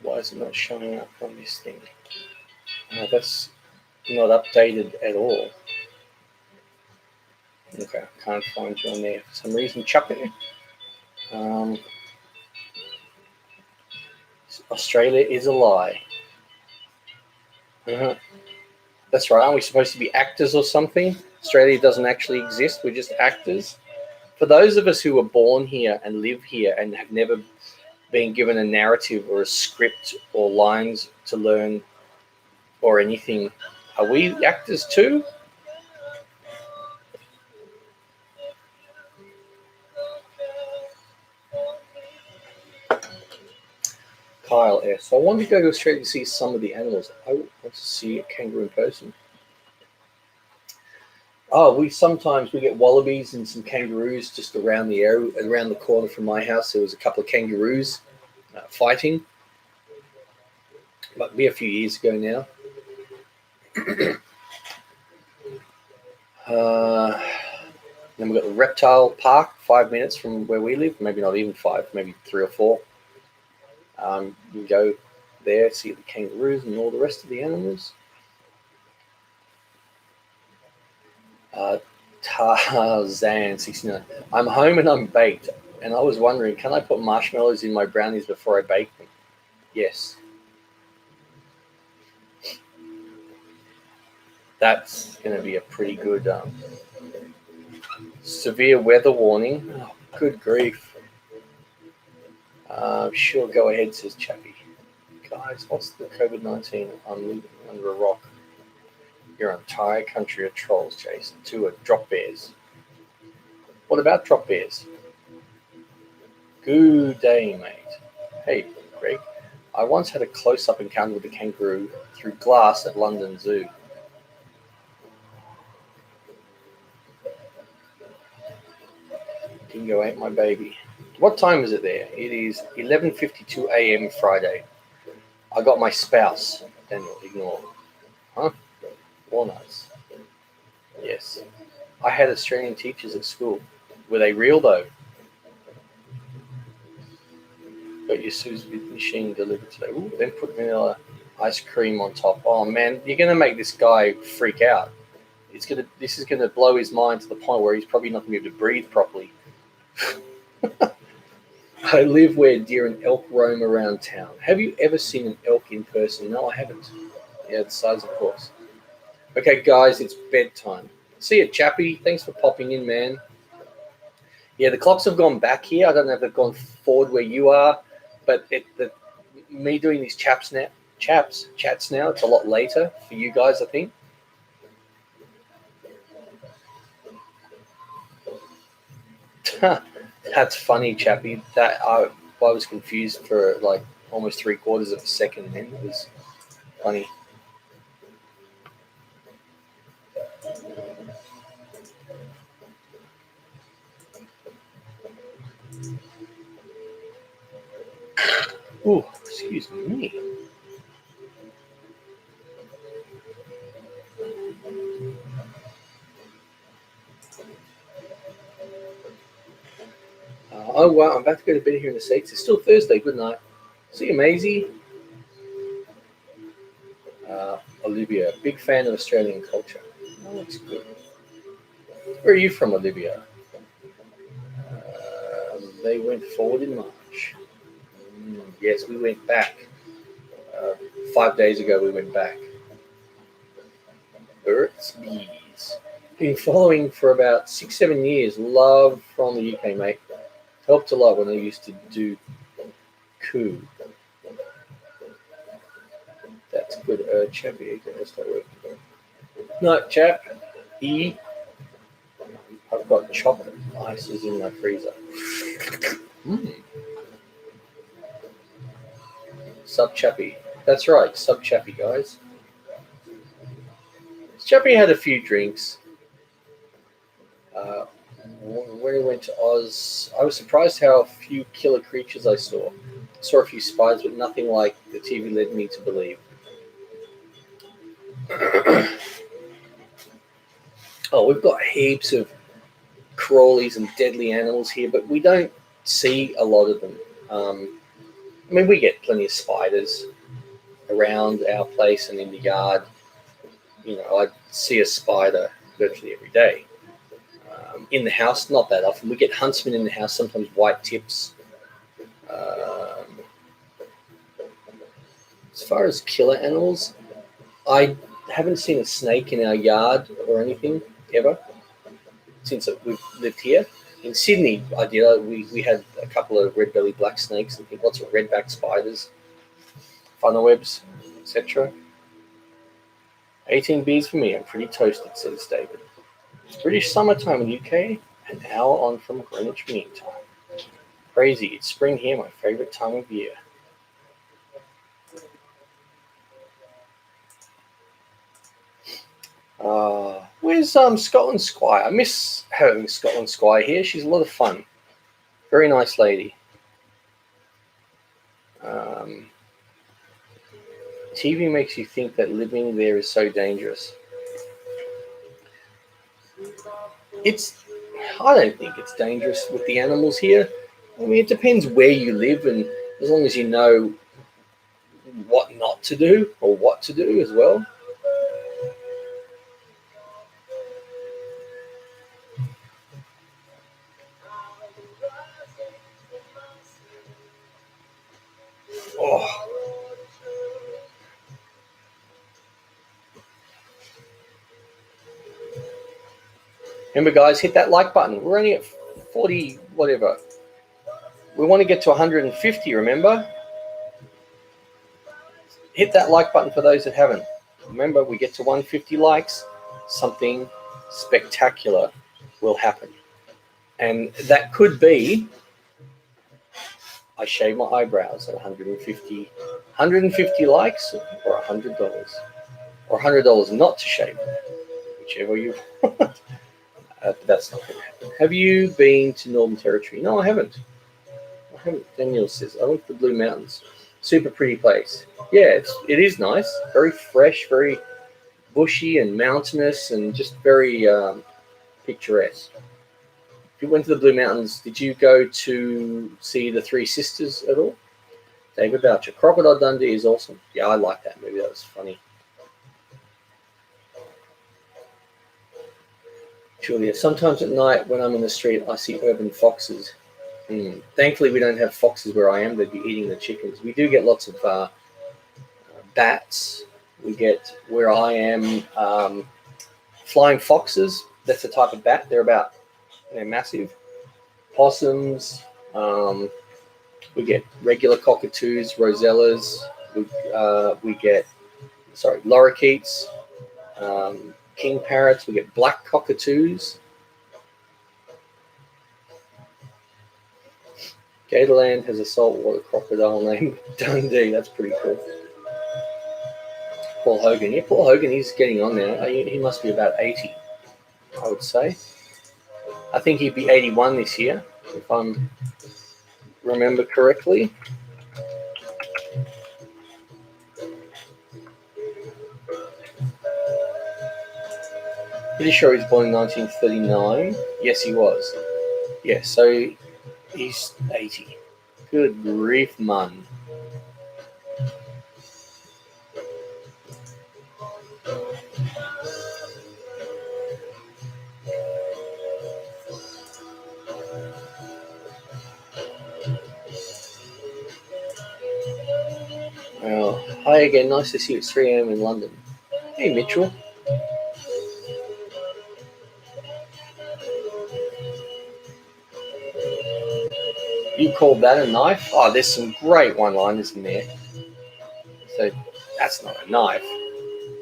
Why is it not showing up on this thing? That's not updated at all. Okay, I can't find you on there for some reason. Chappie. Australia is a lie. That's right. Aren't we supposed to be actors or something? Australia doesn't actually exist. We're just actors. For those of us who were born here and live here and have never been given a narrative or a script or lines to learn or anything, are we actors too? Kyle S. So I wanted to go to Australia to see some of the animals. I want to see a kangaroo in person. Oh, we get wallabies and some kangaroos just around the area, around the corner from my house. There was a couple of kangaroos fighting. Might be a few years ago now. Then we've got the reptile park, 5 minutes from where we live. Maybe not even 5, maybe 3 or 4. You can go there, see the kangaroos and all the rest of the animals. Tarzan69. I'm home and I'm baked, and I was wondering, can I put marshmallows in my brownies before I bake them? Yes. That's going to be a pretty good severe weather warning. Oh, good grief. Sure, go ahead, says Chappie. Guys, what's the COVID-19? I'm living under a rock. Your entire country of trolls, Jason. 2 are drop bears. What about drop bears? Good day, mate. Hey, Greg. I once had a close-up encounter with a kangaroo through glass at London Zoo. Dingo ain't my baby. What time is it there? It is 11:52 a.m. Friday. I got my spouse. Daniel, ignore. Huh? Walnuts. Yes. I had Australian teachers at school. Were they real, though? Got your Suzy machine delivered today. Ooh, then put vanilla ice cream on top. Oh, man, you're going to make this guy freak out. This is going to blow his mind to the point where he's probably not going to be able to breathe properly. I live where deer and elk roam around town. Have you ever seen an elk in person? No, I haven't. Yeah, the size, of course. Okay, guys, it's bedtime. See you, Chappie. Thanks for popping in, man. Yeah, the clocks have gone back here. I don't know if they've gone forward where you are, but me doing these chats now, it's a lot later for you guys, I think. That's funny, Chappie. That I was confused for like almost 3/4 of a second. Then it was funny. Ooh, excuse me. Oh, wow, I'm about to go to bed here in the States. It's still Thursday. Good night. See you, Maisie. Olivia, big fan of Australian culture. Oh, that's good. Where are you from, Olivia? They went forward in March. Yes, we went back. 5 days ago, we went back. Burt's Bees. Been following for about 6-7 years. Love from the UK, mate. Helped a lot when I used to do coup. That's good. Chappie, let's start working. No, chap. E. I've got chocolate ices in my freezer. Sub Chappie. That's right, Sub Chappie, guys. Chappie had a few drinks. When he went to Oz, I was surprised how few killer creatures I saw. Saw a few spiders, but nothing like the TV led me to believe. Oh, we've got heaps of crawlies and deadly animals here, but we don't see a lot of them. I mean, we get plenty of spiders around our place and in the yard. You know, I see a spider virtually every day. In the house, not that often. We get huntsmen in the house, sometimes white tips. As far as killer animals, I haven't seen a snake in our yard or anything ever since we've lived here. In Sydney, I did. We had a couple of red-bellied black snakes and lots of red-backed spiders, funnel webs, etc. 18 beers for me. I'm pretty toasted, says David. British summertime in the UK, an hour on from Greenwich Mean Time. Crazy. It's spring here, my favourite time of year. Where's Scotland Squire? I miss having Scotland Squire here. She's a lot of fun. Very nice lady. TV makes you think that living there is so dangerous. I don't think it's dangerous with the animals here. I mean, it depends where you live, and as long as you know what not to do or what to do as well. Oh. Remember, guys, hit that like button. We're only at 40, whatever. We want to get to 150, remember? Hit that like button for those that haven't. Remember, we get to 150 likes, something spectacular will happen. And that could be I shave my eyebrows at 150 likes or $100. Or $100 not to shave them, whichever you want. But that's not going to happen. Have you been to Northern Territory? No, I haven't. Daniel says, I went to the Blue Mountains. Super pretty place. Yeah, it is nice. Very fresh, very bushy and mountainous and just very picturesque. If you went to the Blue Mountains, did you go to see the Three Sisters at all? David Boucher. Crocodile Dundee is awesome. Yeah, I like that movie. That was funny. Julia, sometimes at night when I'm in the street, I see urban foxes. Thankfully, we don't have foxes where I am. They'd be eating the chickens. We do get lots of bats. We get, where I am, flying foxes. That's a type of bat. They're massive. Possums. We get regular cockatoos, rosellas. We get, lorikeets. King parrots. We get black cockatoos. Gatorland has a saltwater crocodile named Dundee. That's pretty cool. Paul Hogan. Yeah, Paul Hogan, he's getting on there. He must be about 80, I would say. I think he'd be 81 this year, if I remember correctly. Pretty sure he was born in 1939. Yes, he was. Yeah, so he's 80. Good grief, man. Well, hi again. Nice to see you at 3 a.m. in London. Hey, Mitchell. You called that a knife? Oh, there's some great one-liners in there. So that's not a knife.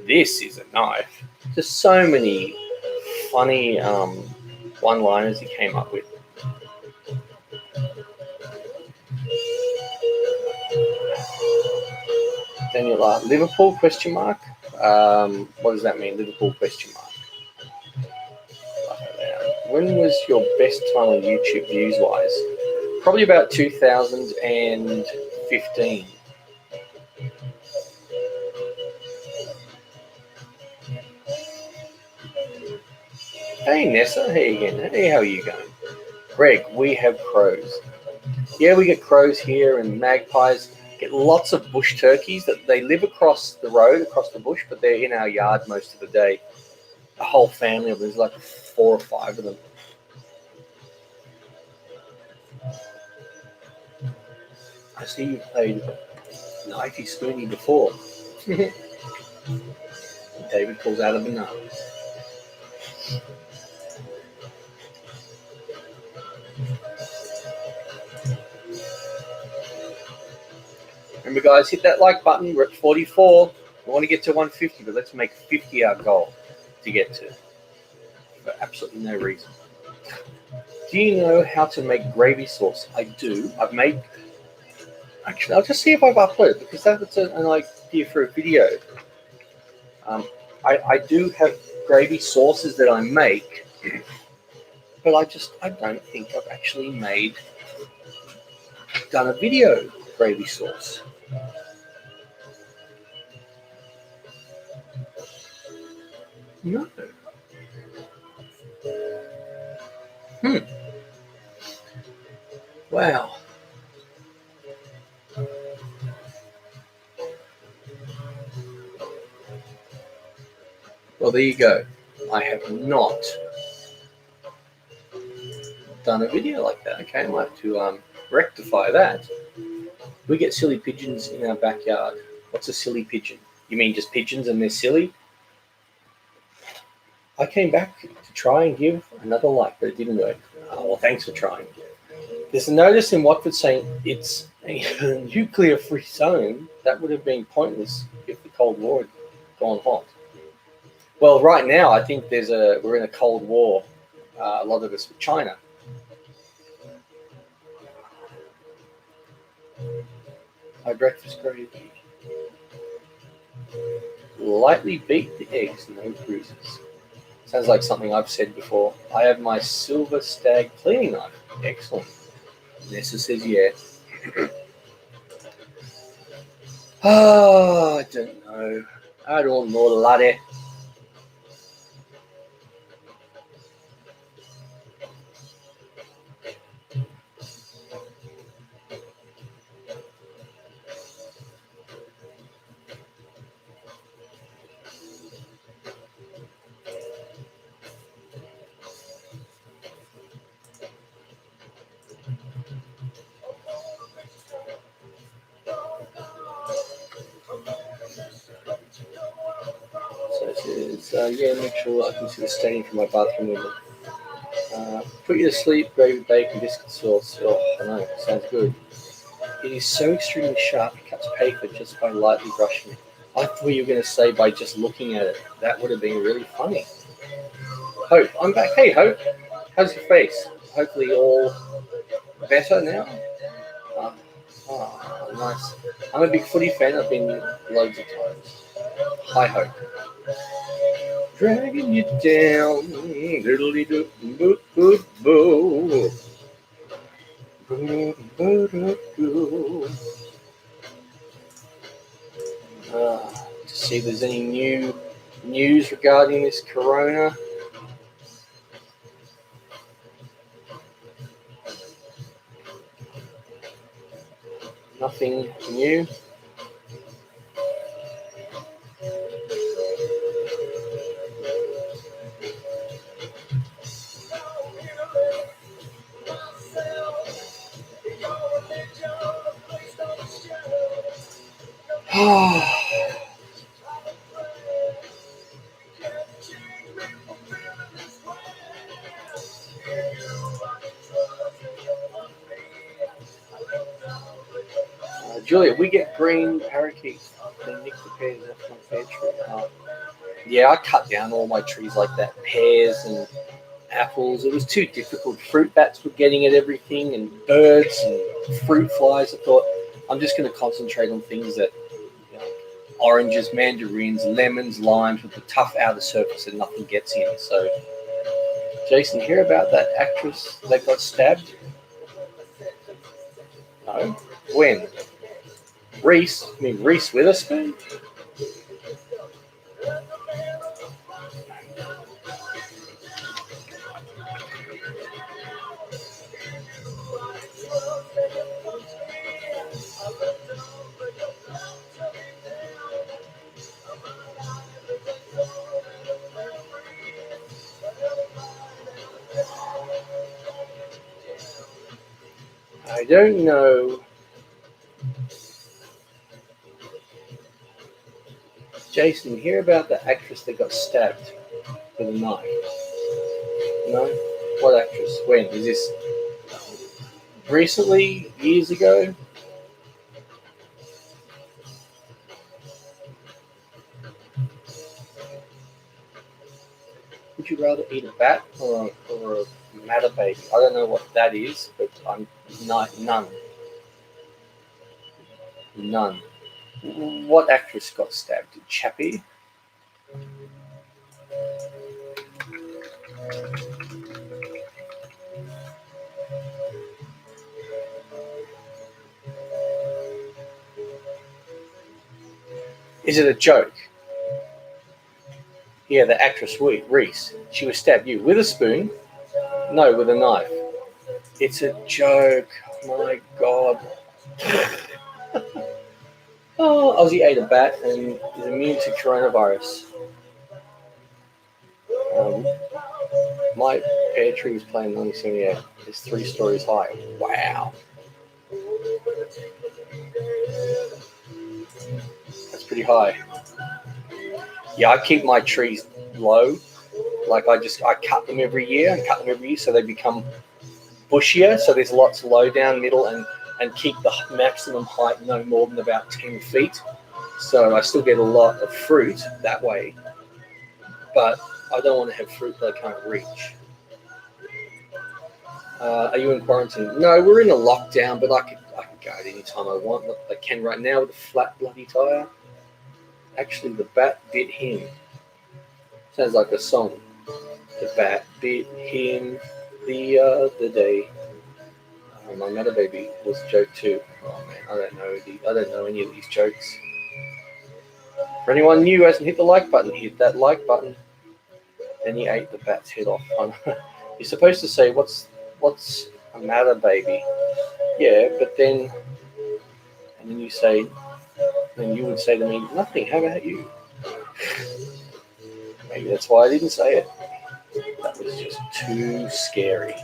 This is a knife. There's so many funny one-liners he came up with. Daniel, Liverpool, question mark? What does that mean, Liverpool, question mark? When was your best time on YouTube views-wise? Probably about 2015. Hey, Nessa. Hey again. Hey, how are you going? Greg, we have crows. Yeah, we get crows here and magpies. Get lots of bush turkeys. That they live across the road, across the bush, but they're in our yard most of the day. A whole family of them. There's like 4 or 5 of them. I see you played Knifey Spoony before. David pulls out a banana. Remember, guys, hit that like button. We're at 44. We want to get to 150, but let's make 50 our goal to get to. For absolutely no reason. Do you know how to make gravy sauce? I do. Actually, I'll just see if I've uploaded, because that's an idea for a video. I do have gravy sauces that I make, but I don't think I've actually done a video gravy sauce. No. Wow. Well, there you go. I have not done a video like that. Okay, I might have to rectify that. We get silly pigeons in our backyard. What's a silly pigeon? You mean just pigeons and they're silly? I came back to try and give another like, but it didn't work. Well, thanks for trying. There's a notice in Watford saying it's a nuclear-free zone. That would have been pointless if the Cold War had gone hot. Well, right now I think we're in a Cold War. A lot of us with China. My breakfast gravy. Lightly beat the eggs, no bruises. Sounds like something I've said before. I have my silver stag cleaning knife. Excellent. Nessa says yeah. I don't know. I don't know, laddie. So it says, yeah, make sure I can see the stain from my bathroom window. Put you to sleep, gravy, bacon, biscuit sauce. Oh, I know, sounds good. It is so extremely sharp, it cuts paper just by lightly brushing it. I thought you were going to say by just looking at it. That would have been really funny. Hope, I'm back. Hey, Hope, how's your face? Hopefully all better now? Nice. I'm a big footy fan. I've been loads of times. Hi, Hope. Dragging you down, diddly doo boo boo boo. To see if there's any new news regarding this corona. Nothing new. Julia, we get green parakeets. They nick the pears off my pear tree. Yeah, I cut down all my trees like that. Pears and apples. It was too difficult. Fruit bats were getting at everything, and birds and fruit flies. I thought, I'm just going to concentrate on things that, oranges, mandarins, lemons, limes with the tough outer surface and nothing gets in. So, Jason, hear about that actress that got stabbed? No. When? Reese? You mean Reese Witherspoon? I don't know. Jason, hear about the actress that got stabbed with a knife? No? What actress? When? Is this recently? Years ago? Would you rather eat a bat or a matter baby? I don't know what that is, but I'm none. None. What actress got stabbed? Chappie? Is it a joke? Yeah, the actress Reese. She was stabbed. You with a spoon? No, with a knife. It's a joke. My God. Oh, Aussie ate a bat and is immune to coronavirus. My pear tree was planted in 1978. It's 3 stories high. Wow. That's pretty high. Yeah, I keep my trees low. Like I cut them every year so they become bushier. So there's lots low down, middle, and keep the maximum height no more than about 10 feet. So I still get a lot of fruit that way. But I don't want to have fruit that I can't reach. Are you in quarantine? No, we're in a lockdown, but I could go at any time I want. Look, I can right now with a flat bloody tire. Actually, the bat bit him. Sounds like a song. The bat bit him the other day. My mother baby was a joke too. Oh man, I don't know any of these jokes. For anyone new who hasn't hit the like button, hit that like button. Then he ate the bat's head off. You're supposed to say, what's a matter, baby? Yeah, but then you say, then you would say to me, nothing. How about you? Maybe that's why I didn't say it. That was just too scary.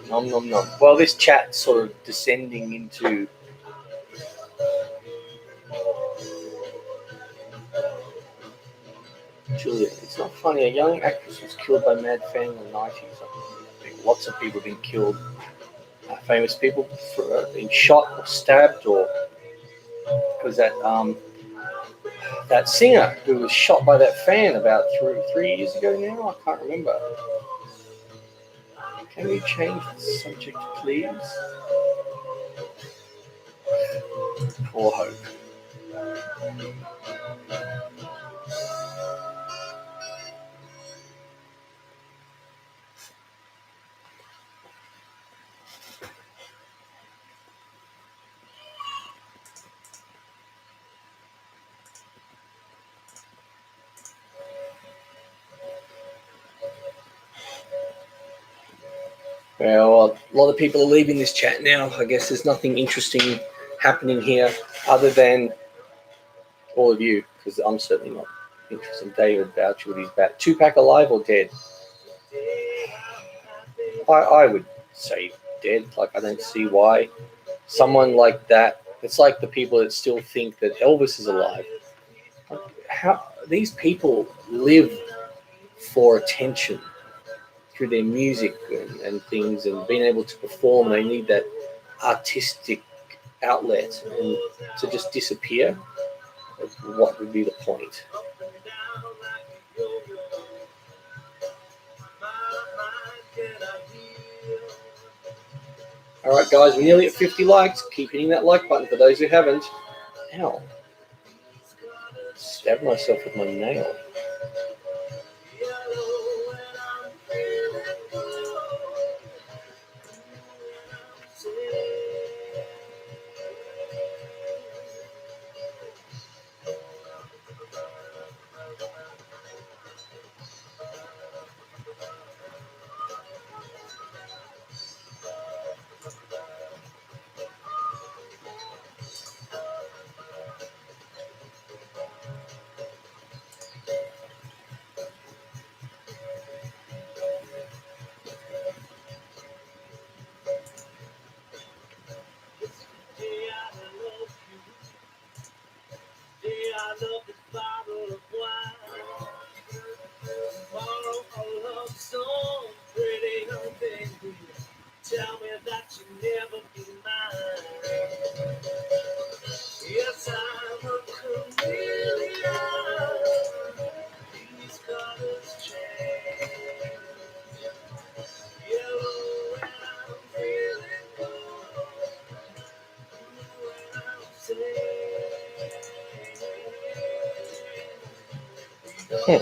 Nom nom nom. Well, this chat's sort of descending into Julia. It's not funny. A young actress was killed by mad fan in the 90s. Lots of people have been killed. Famous people being shot or stabbed, or because that singer who was shot by that fan about 3 years ago now. I can't remember. Can we change the subject, please? Poor Hope. Well, a lot of people are leaving this chat now. I guess there's nothing interesting happening here other than all of you, because I'm certainly not interested. David Boucher with his bat. Tupac alive or dead? I would say dead. Like, I don't see why someone like that. It's like the people that still think that Elvis is alive. How these people live for attention through their music and things, and being able to perform. They need that artistic outlet, and to just disappear, what would be the point? All right, guys, we're nearly at 50 likes. Keep hitting that like button for those who haven't. Ow. Stabbed myself with my nail. Hmm.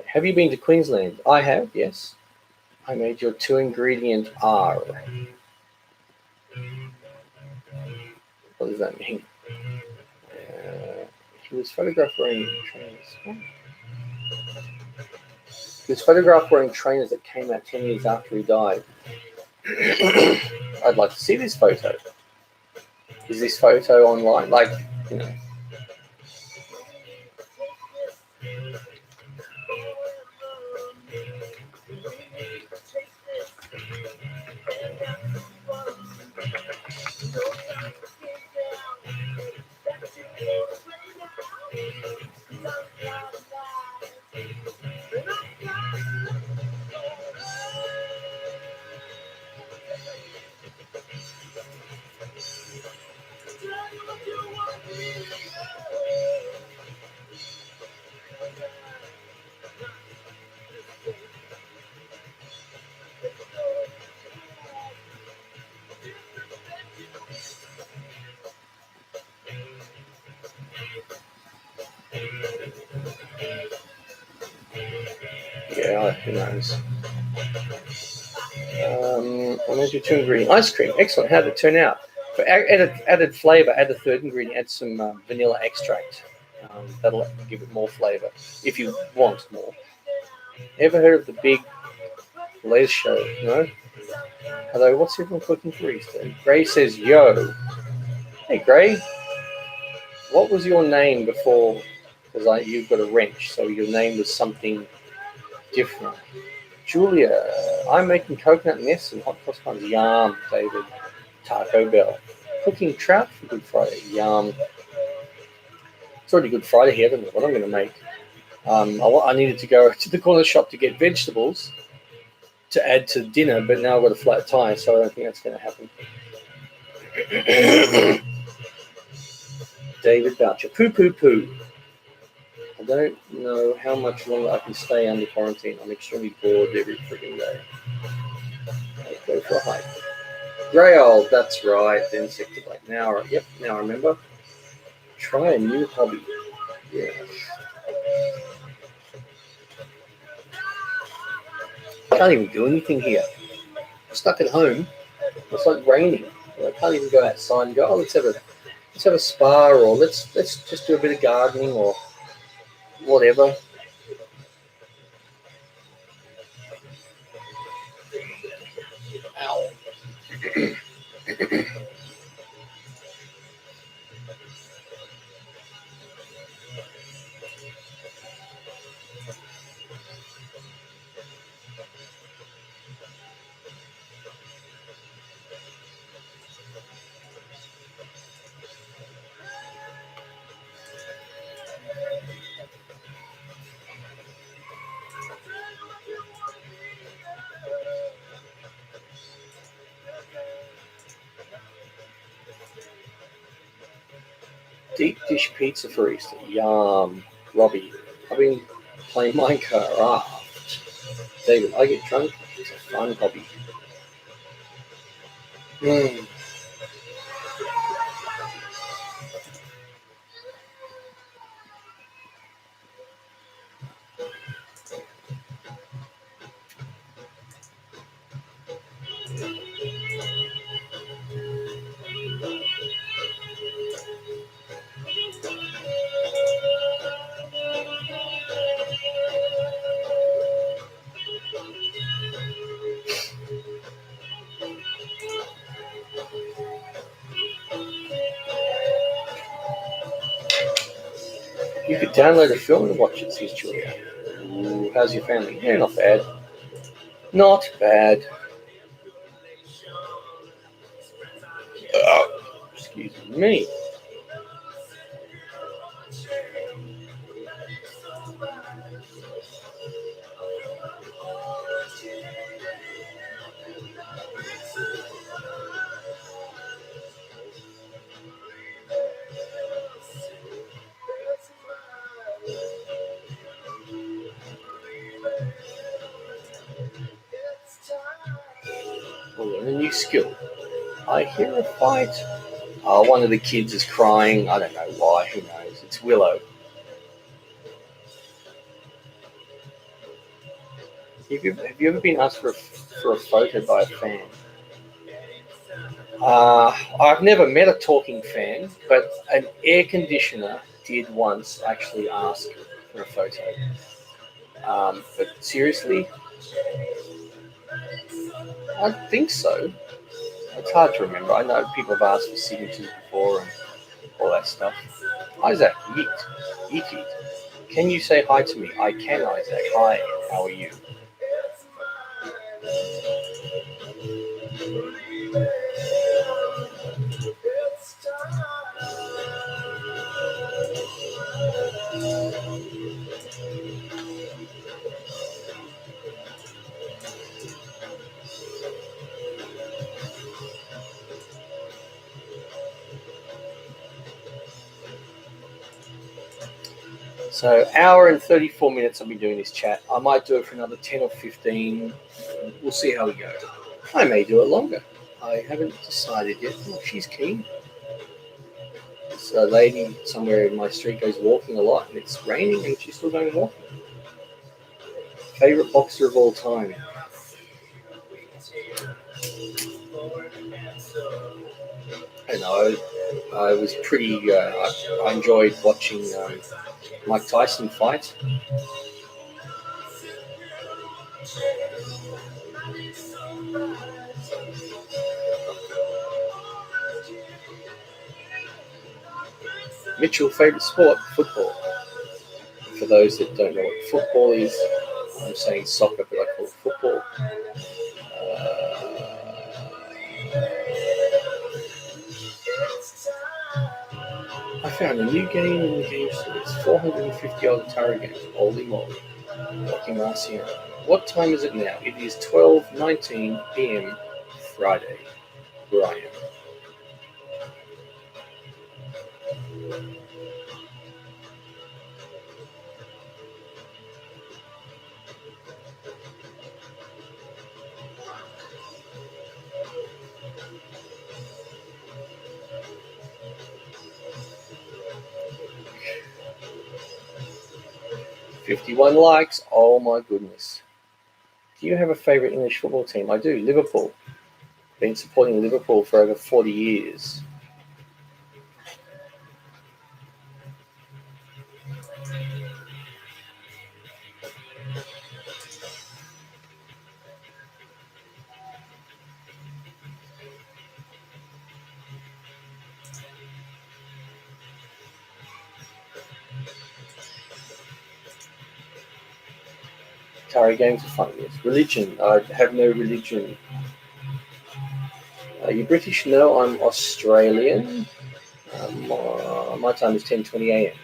Have you been to Queensland? I have, yes. I made your 2-ingredient R. What does that mean? He was photographed wearing trainers. He was photographed wearing trainers that came out 10 years after he died. I'd like to see this photo. Is this photo online? Like, you know. Yeah, who knows? I made your 2-ingredient ice cream. Excellent. How did it turn out? For added flavor, add a 3rd ingredient. Add some vanilla extract. That'll give it more flavor if you want more. Ever heard of the Big Les show? No? Hello, what's everyone cooking for Easter? Gray says, yo. Hey, Gray. What was your name before? Because you've got a wrench, so your name was something different. Julia, I'm making coconut nests and hot cross buns. Yum, David. Taco Bell. Cooking trout for Good Friday. Yum. It's already Good Friday here. I don't know what I'm going to make. I needed to go to the corner shop to get vegetables to add to dinner, but now I've got a flat tire, so I don't think that's going to happen. David Boucher. Poo, poo, poo. I don't know how much longer I can stay under quarantine. I'm extremely bored every freaking day. I'll go for a hike. Grey old, that's right. Then sector black. Now I remember. Try a new hobby. Yeah. I can't even do anything here. I'm stuck at home. It's like raining. I can't even go outside and go, oh, let's have a spa, or let's just do a bit of gardening or whatever. Ow. Deep dish pizza for Easter. Yum. Robbie, I've been playing Minecraft. David, I get drunk. It's a fun hobby. You could download a film and watch it, says Julia. Ooh, how's your family? Yeah, not bad. Not bad. Excuse me. We'll learn a new skill. I hear a fight. One of the kids is crying. I don't know why. Who knows? It's Willow. Have you ever been asked for a photo by a fan? I've never met a talking fan, but an air conditioner did once actually ask for a photo. But seriously, I think so. It's hard to remember. I know people have asked for signatures before and all that stuff. Isaac, yeet, yeet, yeet. Can you say hi to me? I can, Isaac. Hi, how are you? So, hour and 34 minutes I'll be doing this chat. I might do it for another 10 or 15. We'll see how we go. I may do it longer. I haven't decided yet. Oh, she's keen. This lady somewhere in my street goes walking a lot, and it's raining, and she's still going walking. Favorite boxer of all time? I know. I was pretty. I enjoyed watching Mike Tyson fight. Mitchell, favorite sport? Football. For those that don't know what football is, I'm saying soccer, but I call it football. I found a new game in the game store. It's 450 odd Atari games. Holy moly. Rocky Marciano. What time is it now? It is 12:19 p.m. Friday, where I am. "51 likes. Oh my goodness. Do you have a favourite English football team? I do. Liverpool. Been supporting Liverpool for over 40 years. Atari games are fun, yes. Religion. I have no religion. Are you British? No, I'm Australian. My time is 10:20 a.m.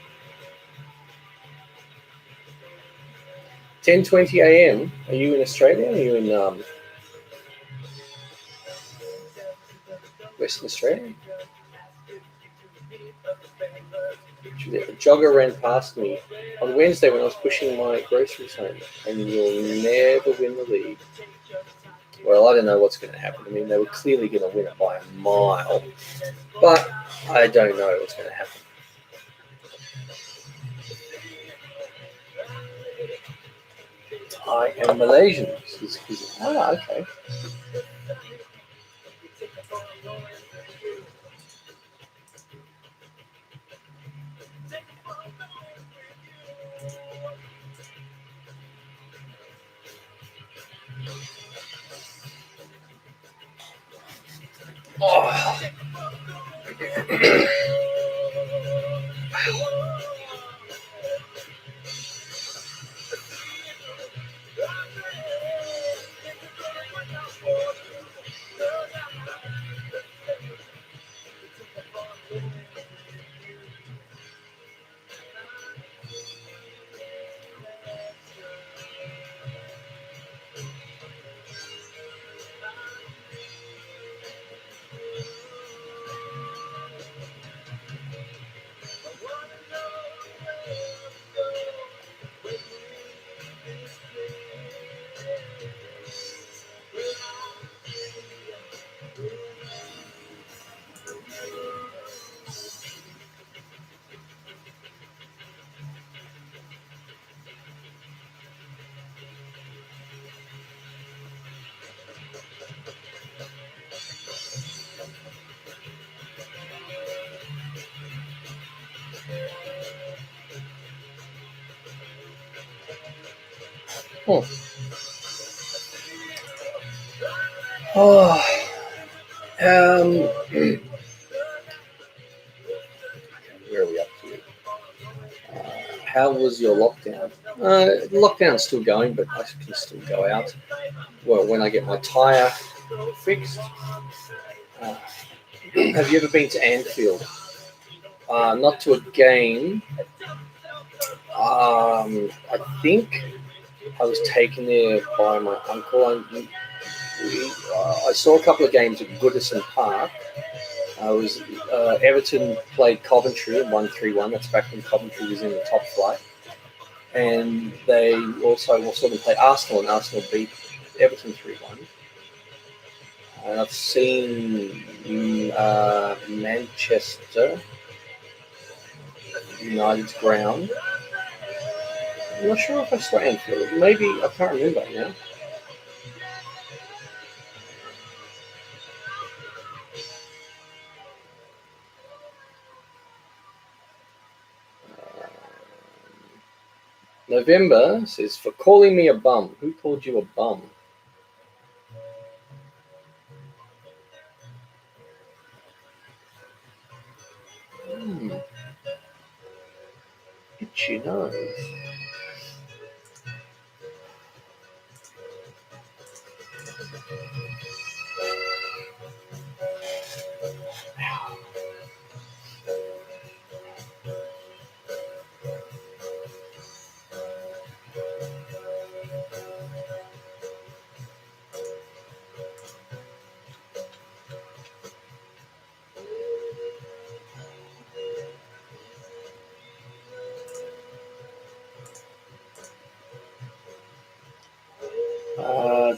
10:20 a.m. Are you in Australia? Are you in Western Australia? A jogger ran past me on Wednesday when I was pushing my groceries home, and you'll never win the league. Well, I don't know what's going to happen. I mean, they were clearly going to win it by a mile, but I don't know what's going to happen. I am Malaysian. Okay. Oh, oh where are we up to? How was your lockdown? Lockdown's still going, but I can still go out. Well, when I get my tyre fixed. Uh, have you ever been to Anfield? Not to a game. I think I was taken there by my uncle. I saw a couple of games at Goodison Park. Everton played Coventry and won 3-1. That's back when Coventry was in the top flight. And they also saw them play Arsenal, and Arsenal beat Everton 3-1. And I've seen Manchester United's ground. I'm not sure if I saw Anfield. Maybe, I can't remember now. November says, for calling me a bum. Who called you a bum? Itchy nose.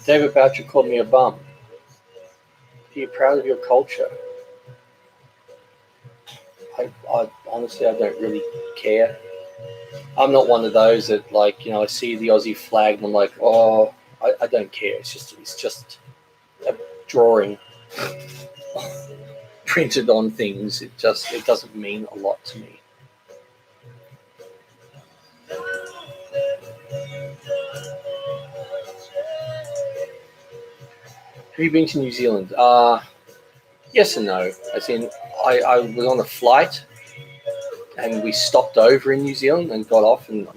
David Boucher called me a bum. Are you proud of your culture? I honestly, I don't really care. I'm not one of those that, like, I see the Aussie flag and I'm like, oh, I don't care. It's just a drawing printed on things. It doesn't mean a lot to me. Have you been to New Zealand? Yes and no. As in, I was on a flight and we stopped over in New Zealand and got off and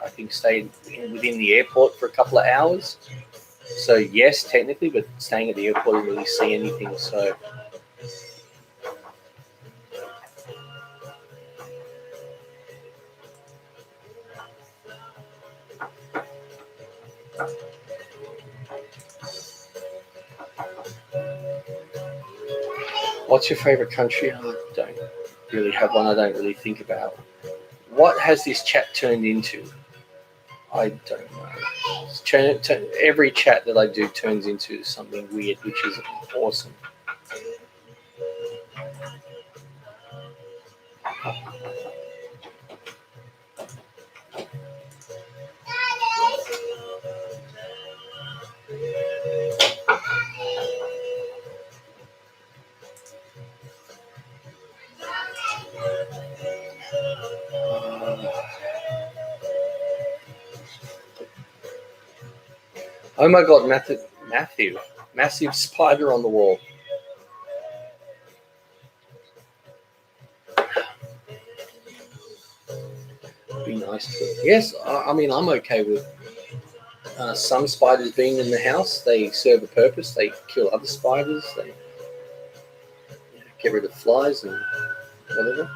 I think stayed within the airport for a couple of hours. So yes, technically, but staying at the airport didn't really see anything. So what's your favorite country? I don't really have one. I don't really think about. What has this chat turned into? I don't know. Every chat that I do turns into something weird, which is awesome. Oh my God, Matthew, massive spider on the wall. Be nice to it. Yes, I mean, I'm okay with some spiders being in the house. They serve a purpose. They kill other spiders. They get rid of flies and whatever.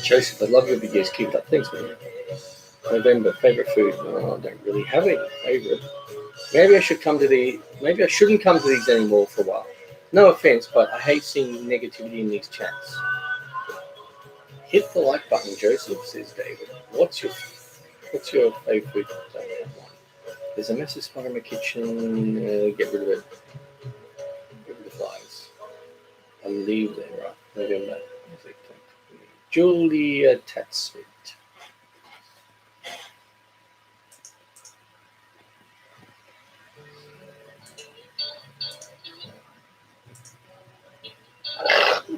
Joseph, I love your videos. Keep it up. Thanks, man. November, favorite food. Oh, I don't really have any favorite. Maybe I shouldn't come to these anymore for a while. No offense, but I hate seeing negativity in these chats. Hit the like button, Joseph, says David. What's your favorite food? There's a massive spider in my kitchen. Get rid of it. Get rid of the flies. I'll leave them, right? November. Julia Tatsmith.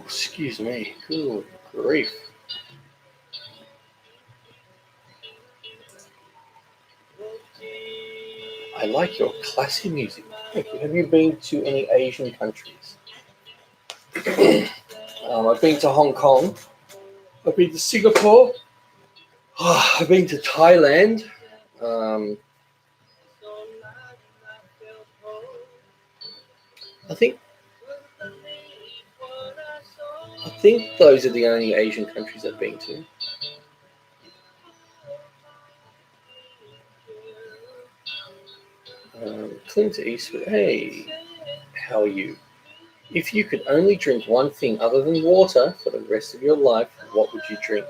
Excuse me. Good grief. I like your classy music. Thank you. Have you been to any Asian countries? I've been to Hong Kong. I've been to Singapore. I've been to Thailand. I think those are the only Asian countries I've been to. Clint Eastwood. Hey, how are you? If you could only drink one thing other than water for the rest of your life, what would you drink?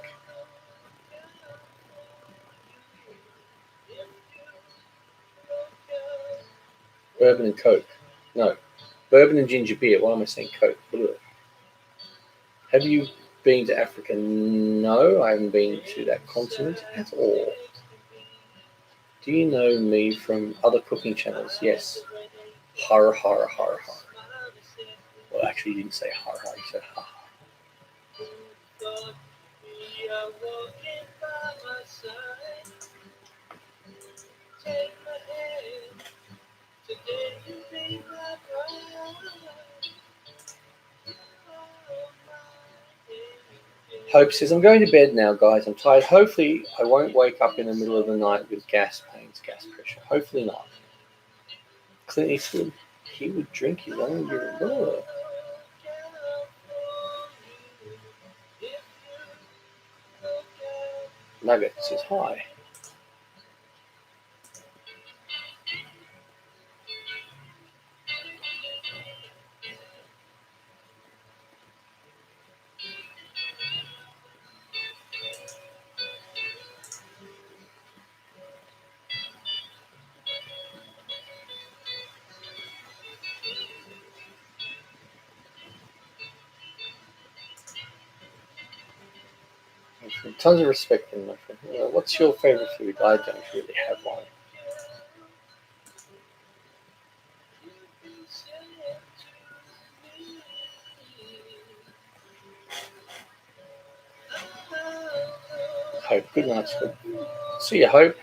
Bourbon and Coke. No. Bourbon and ginger beer. Why am I saying Coke? Have you been to Africa? No, I haven't been to that continent at all. Do you know me from other cooking channels? Yes. Har, har, har, har. Well, actually, you didn't say har, har. You said ha. Hope says, I'm going to bed now, guys. I'm tired. Hopefully, I won't wake up in the middle of the night with gas pains, gas pressure. Hopefully not. Clint Eastwood, he would drink his own urine. Nugget says, hi. Tons of respect in my friend. What's your favorite food? I don't really have one. Hope. Good night, Scott. See you, Hope.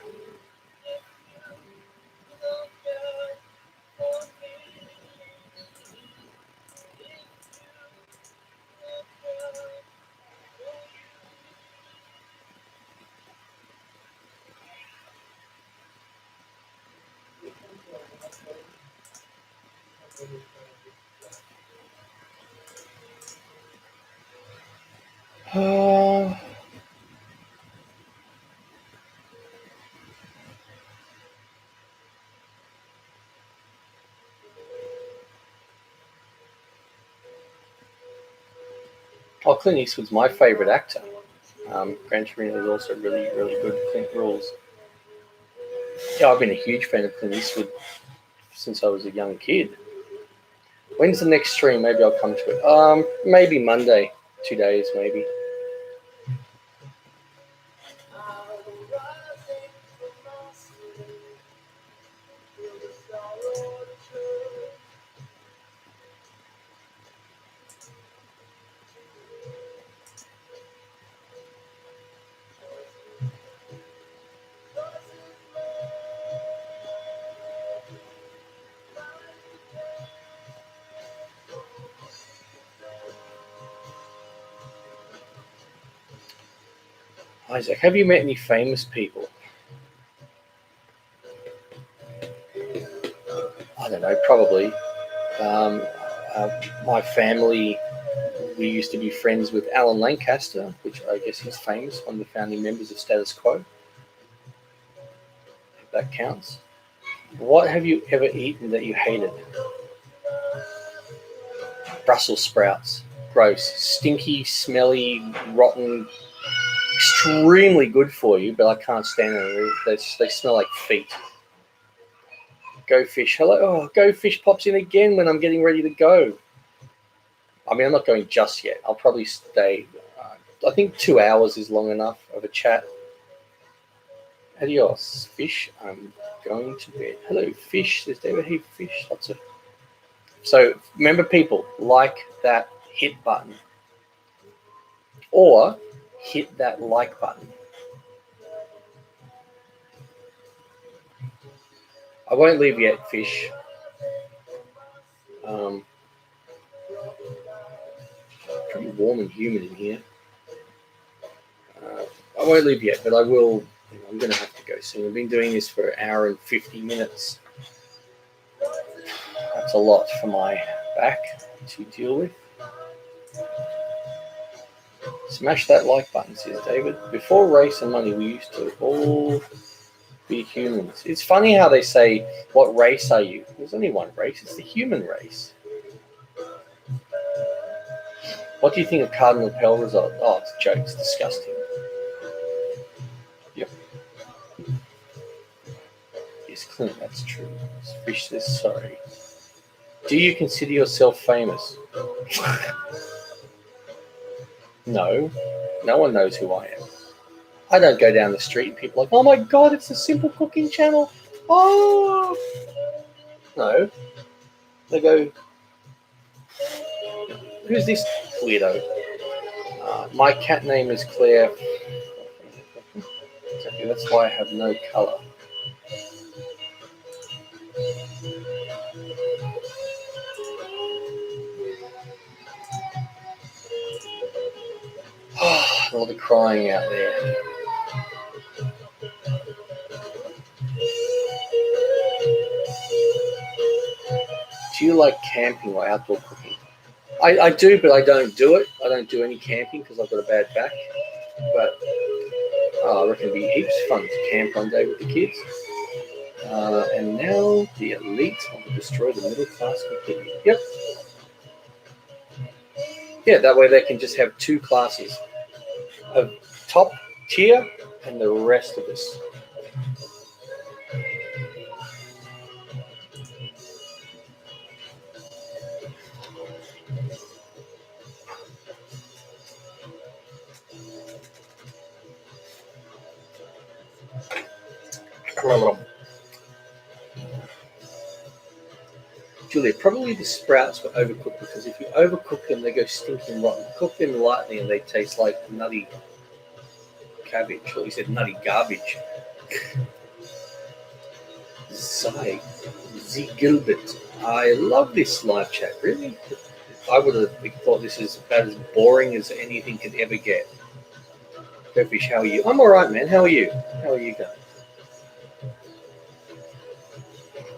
Clint Eastwood's my favorite actor. Gran Torino is also really, really good. Clint rules. Yeah, I've been a huge fan of Clint Eastwood since I was a young kid. When's the next stream? Maybe I'll come to it. Maybe Monday. 2 days, maybe. Isaac, have you met any famous people? I don't know, probably. My family we used to be friends with Alan Lancaster, which I guess he's famous, one of the founding members of Status Quo. If that counts. What have you ever eaten that you hated? Brussels sprouts. Gross. Stinky, smelly, rotten, extremely good for you, but I can't stand them. They smell like feet. Go Fish. Hello. Oh, Go Fish pops in again when I'm getting ready to go. I mean, I'm not going just yet. I'll probably stay. I think 2 hours is long enough of a chat. Adios, Fish. I'm going to bed. Hello, Fish. There's David. Hey, Fish. Lots of. So remember, people, like that hit button, or hit that like button. I won't leave yet, Fish. Pretty warm and humid in here. I won't leave yet, but I will. I'm going to have to go soon. I've been doing this for an hour and 50 minutes. That's a lot for my back to deal with. Smash that like button, says David. Before race and money, we used to all be humans. It's funny how they say, what race are you? There's only one race. It's the human race. What do you think of Cardinal Pell result? Oh, it's a joke. It's disgusting. Yep. Yes, Clint, that's true. Fish says sorry. Do you consider yourself famous? No. No one knows who I am. I don't go down the street and people are like, oh my God, it's the Simple Cooking Channel. Oh! No. They go, who's this weirdo? My cat name is Claire. Exactly, that's why I have no colour. All the crying out there. Do you like camping or outdoor cooking? I do, but I don't do it. I don't do any camping because I've got a bad back. But I reckon it'd be heaps fun to camp one day with the kids. And now the elite want to destroy the middle class completely. Yep. Yeah, that way they can just have two classes. A top tier and the rest of us. Julia, probably the sprouts were overcooked because if you overcook them, they go stinking rotten. Cook them lightly and they taste like nutty cabbage. Or you said nutty garbage. Z Gilbert. I love this live chat. Really? I would have thought this is about as boring as anything could ever get. Fish, how are you? I'm all right, man. How are you? How are you going?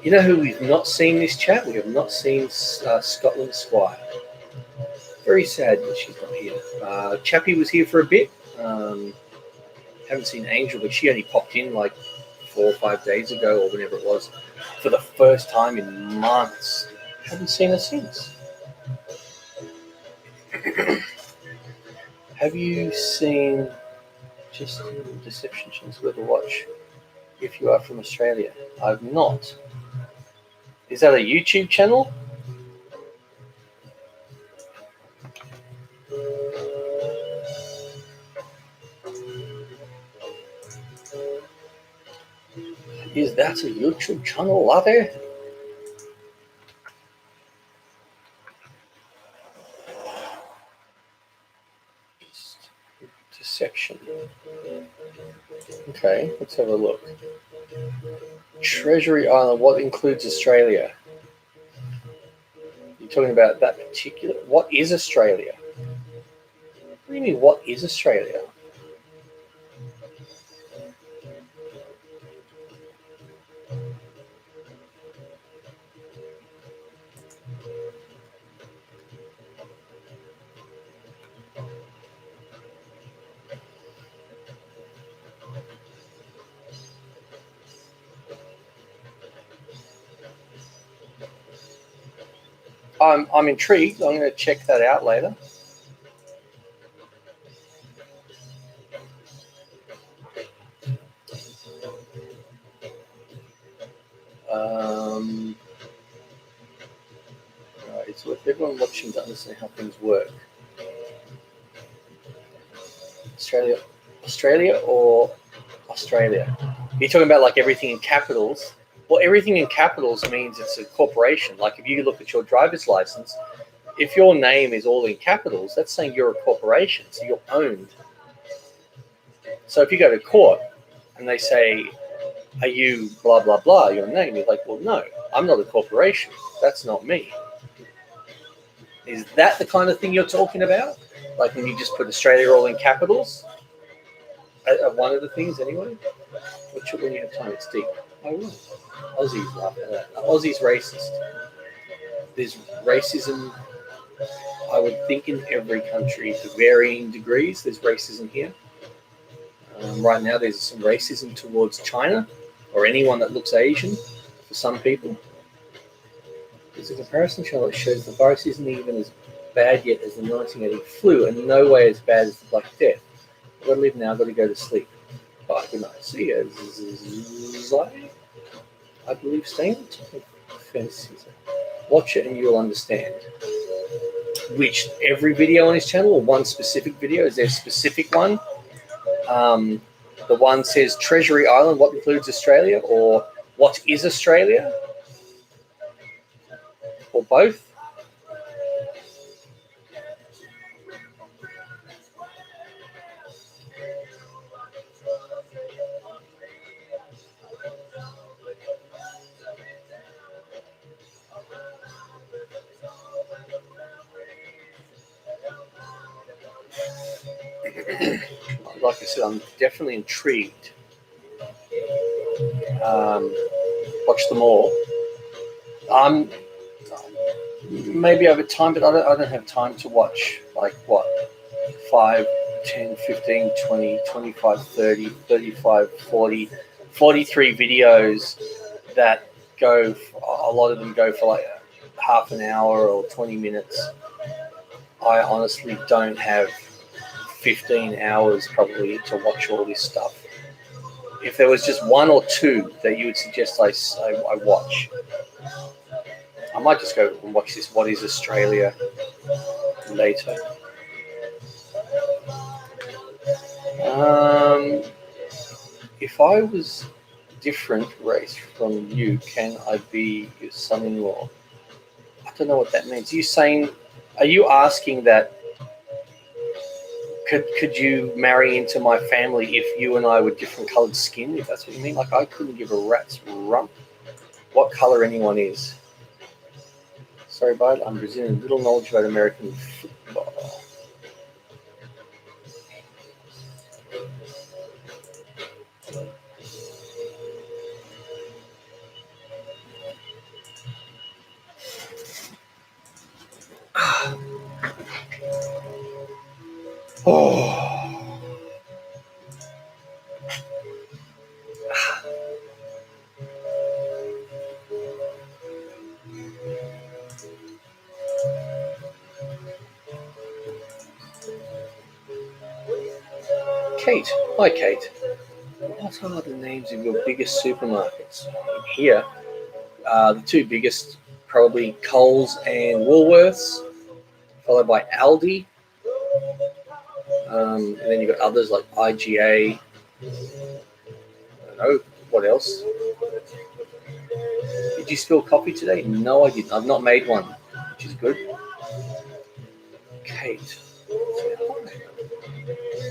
You know who we've not seen this chat? We have not seen Scotland Squire. Very sad that she's not here. Chappie was here for a bit. Haven't seen Angel, but she only popped in like 4 or 5 days ago or whenever it was for the first time in months. Haven't seen her since. Have you seen just Deception Chance Worth a Watch if you are from Australia? I've not. Is that a YouTube channel? Is that a YouTube channel, latte? Deception. Okay, let's have a look. Treasury Island, what includes Australia? You're talking about that particular... What is Australia? What do you mean, what is Australia? I'm intrigued. I'm going to check that out later. Right, so if everyone watching to understand how things work, Australia or Australia? You're talking about like everything in capitals. Well, everything in capitals means it's a corporation. Like if you look at your driver's license, if your name is all in capitals, that's saying you're a corporation, so you're owned. So if you go to court and they say, are you blah, blah, blah, your name, you're like, well, no, I'm not a corporation. That's not me. Is that the kind of thing you're talking about? Like when you just put Australia all in capitals? One of the things anyway? When you have time, it's deep. Oh, right. Aussies laugh at that. Aussies racist. There's racism, I would think, in every country to varying degrees. There's racism here. Right now, there's some racism towards China or anyone that looks Asian for some people. There's a comparison chart that shows the virus isn't even as bad yet as the 1980 flu, and no way as bad as the Black Death. I've got to live now, I've got to go to sleep. Bye, good night. See you. I believe staying on top of fences. Watch it and you'll understand. Which every video on his channel or one specific video? Is there a specific one? The one says Treasury Island, what includes Australia, or what is Australia? Or both? Like I said, I'm definitely intrigued. Watch them all. Maybe over time, but I don't have time to watch like what 5, 10, 15, 20, 25, 30, 35, 40, 43 videos that go, a lot of them go for like half an hour or 20 minutes. I honestly don't have 15 hours probably to watch all this stuff. If there was just one or two that you would suggest I watch, I might just go and watch this What is Australia later. If I was different race from you, can I be your son-in-law? I don't know what that means. Are you asking that could you marry into my family if you and I were different colored skin, if that's what you mean? Like I couldn't give a rat's rump what color anyone is. Sorry, bud, I'm Brazilian. Little knowledge about American football. Oh. Kate. Hi, Kate. What are the names of your biggest supermarkets? Here, the two biggest, probably Coles and Woolworths, followed by Aldi. And then you've got others like IGA. I don't know. What else? Did you spill coffee today? No, I didn't. I've not made one, which is good. Kate.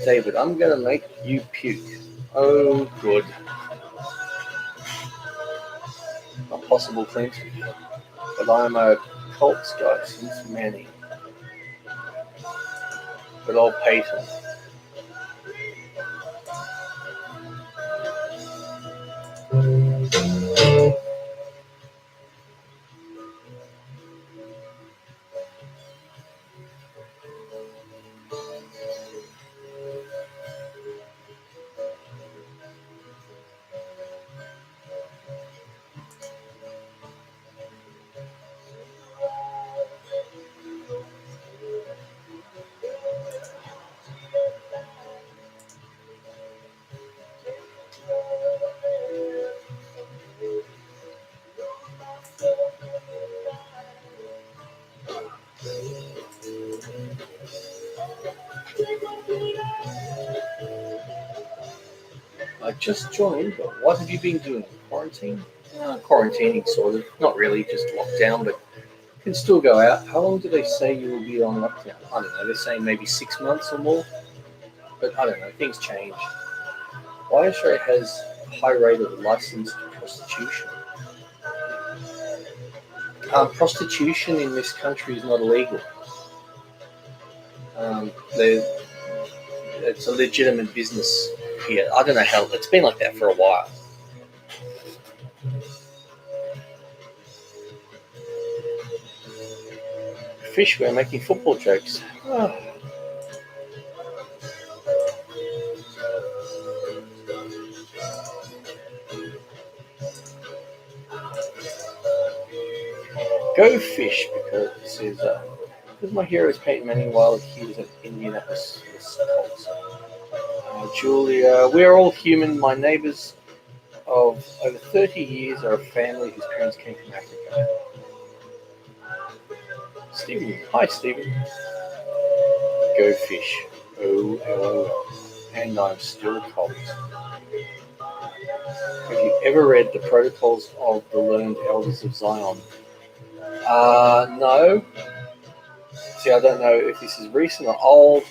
David, I'm going to make you puke. Oh, good. Not possible, Clint. But I'm a Colts guy since Manning. Good old Peyton. I just joined, but what have you been doing? Quarantine? Quarantining, sort of. Not really, just lockdown, but you can still go out. How long do they say you will be on lockdown? I don't know. They're saying maybe 6 months or more, but I don't know. Things change. Why Australia has a high rate of licensed prostitution? Prostitution in this country is not illegal. Um, it's a legitimate business here. I don't know how. It's been like that for a while. Fish, we're making football jokes. Oh. Go fish, because my hero is Peyton Manning while he was at Indianapolis Colts. Julia, we are all human. My neighbours of over 30 years are a family whose parents came from Africa. Stephen, hi Stephen. Go fish. Oh, and I'm still cold. Have you ever read The Protocols of the Learned Elders of Zion? No. See, I don't know if this is recent or old.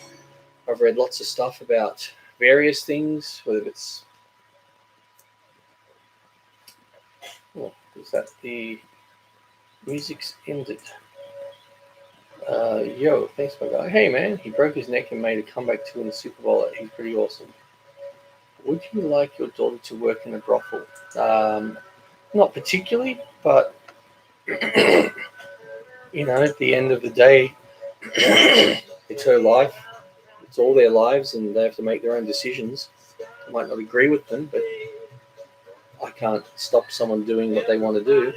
I've read lots of stuff about various things, whether it's... Oh, is that the... Music's ended. Yo, thanks my guy. Hey man, he broke his neck and made a comeback to win the Super Bowl. He's pretty awesome. Would you like your daughter to work in a brothel? Not particularly, but you know, at the end of the day, it's her life. It's all their lives, and they have to make their own decisions. I might not agree with them, but I can't stop someone doing what they want to do.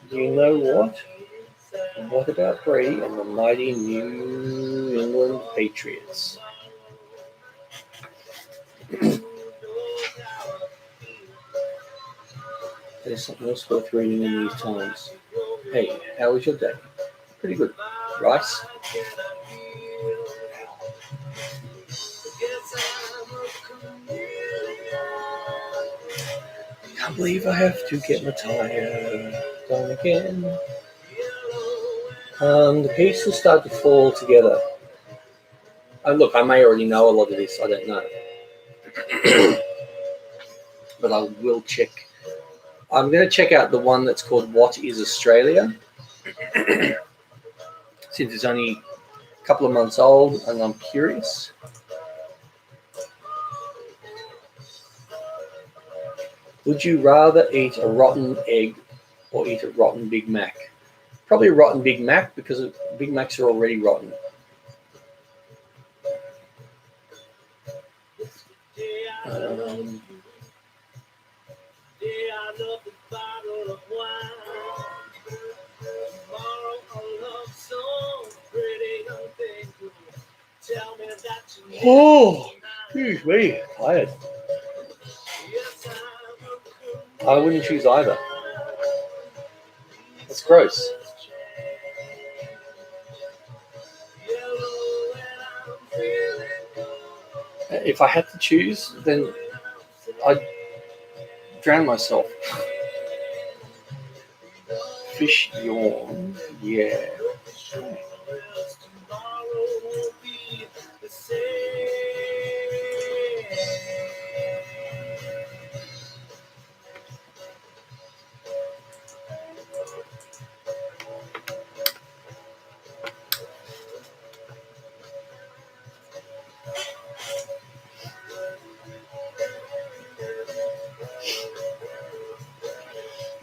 You know what? What about Brady and the mighty New England Patriots? There's something else worth reading in these times. Hey, how was your day? Pretty good. Rice? Can't believe I have to get my tire done again. The pieces start to fall together. Look, I may already know a lot of this. I don't know. But I will check. I'm going to check out the one that's called What is Australia? Since it's only a couple of months old and I'm curious. Would you rather eat a rotten egg or eat a rotten Big Mac? Probably a rotten Big Mac because Big Macs are already rotten. Oh, excuse me, tired. I wouldn't choose either. That's gross. If I had to choose, then I'd drown myself. Fish yawn, yeah.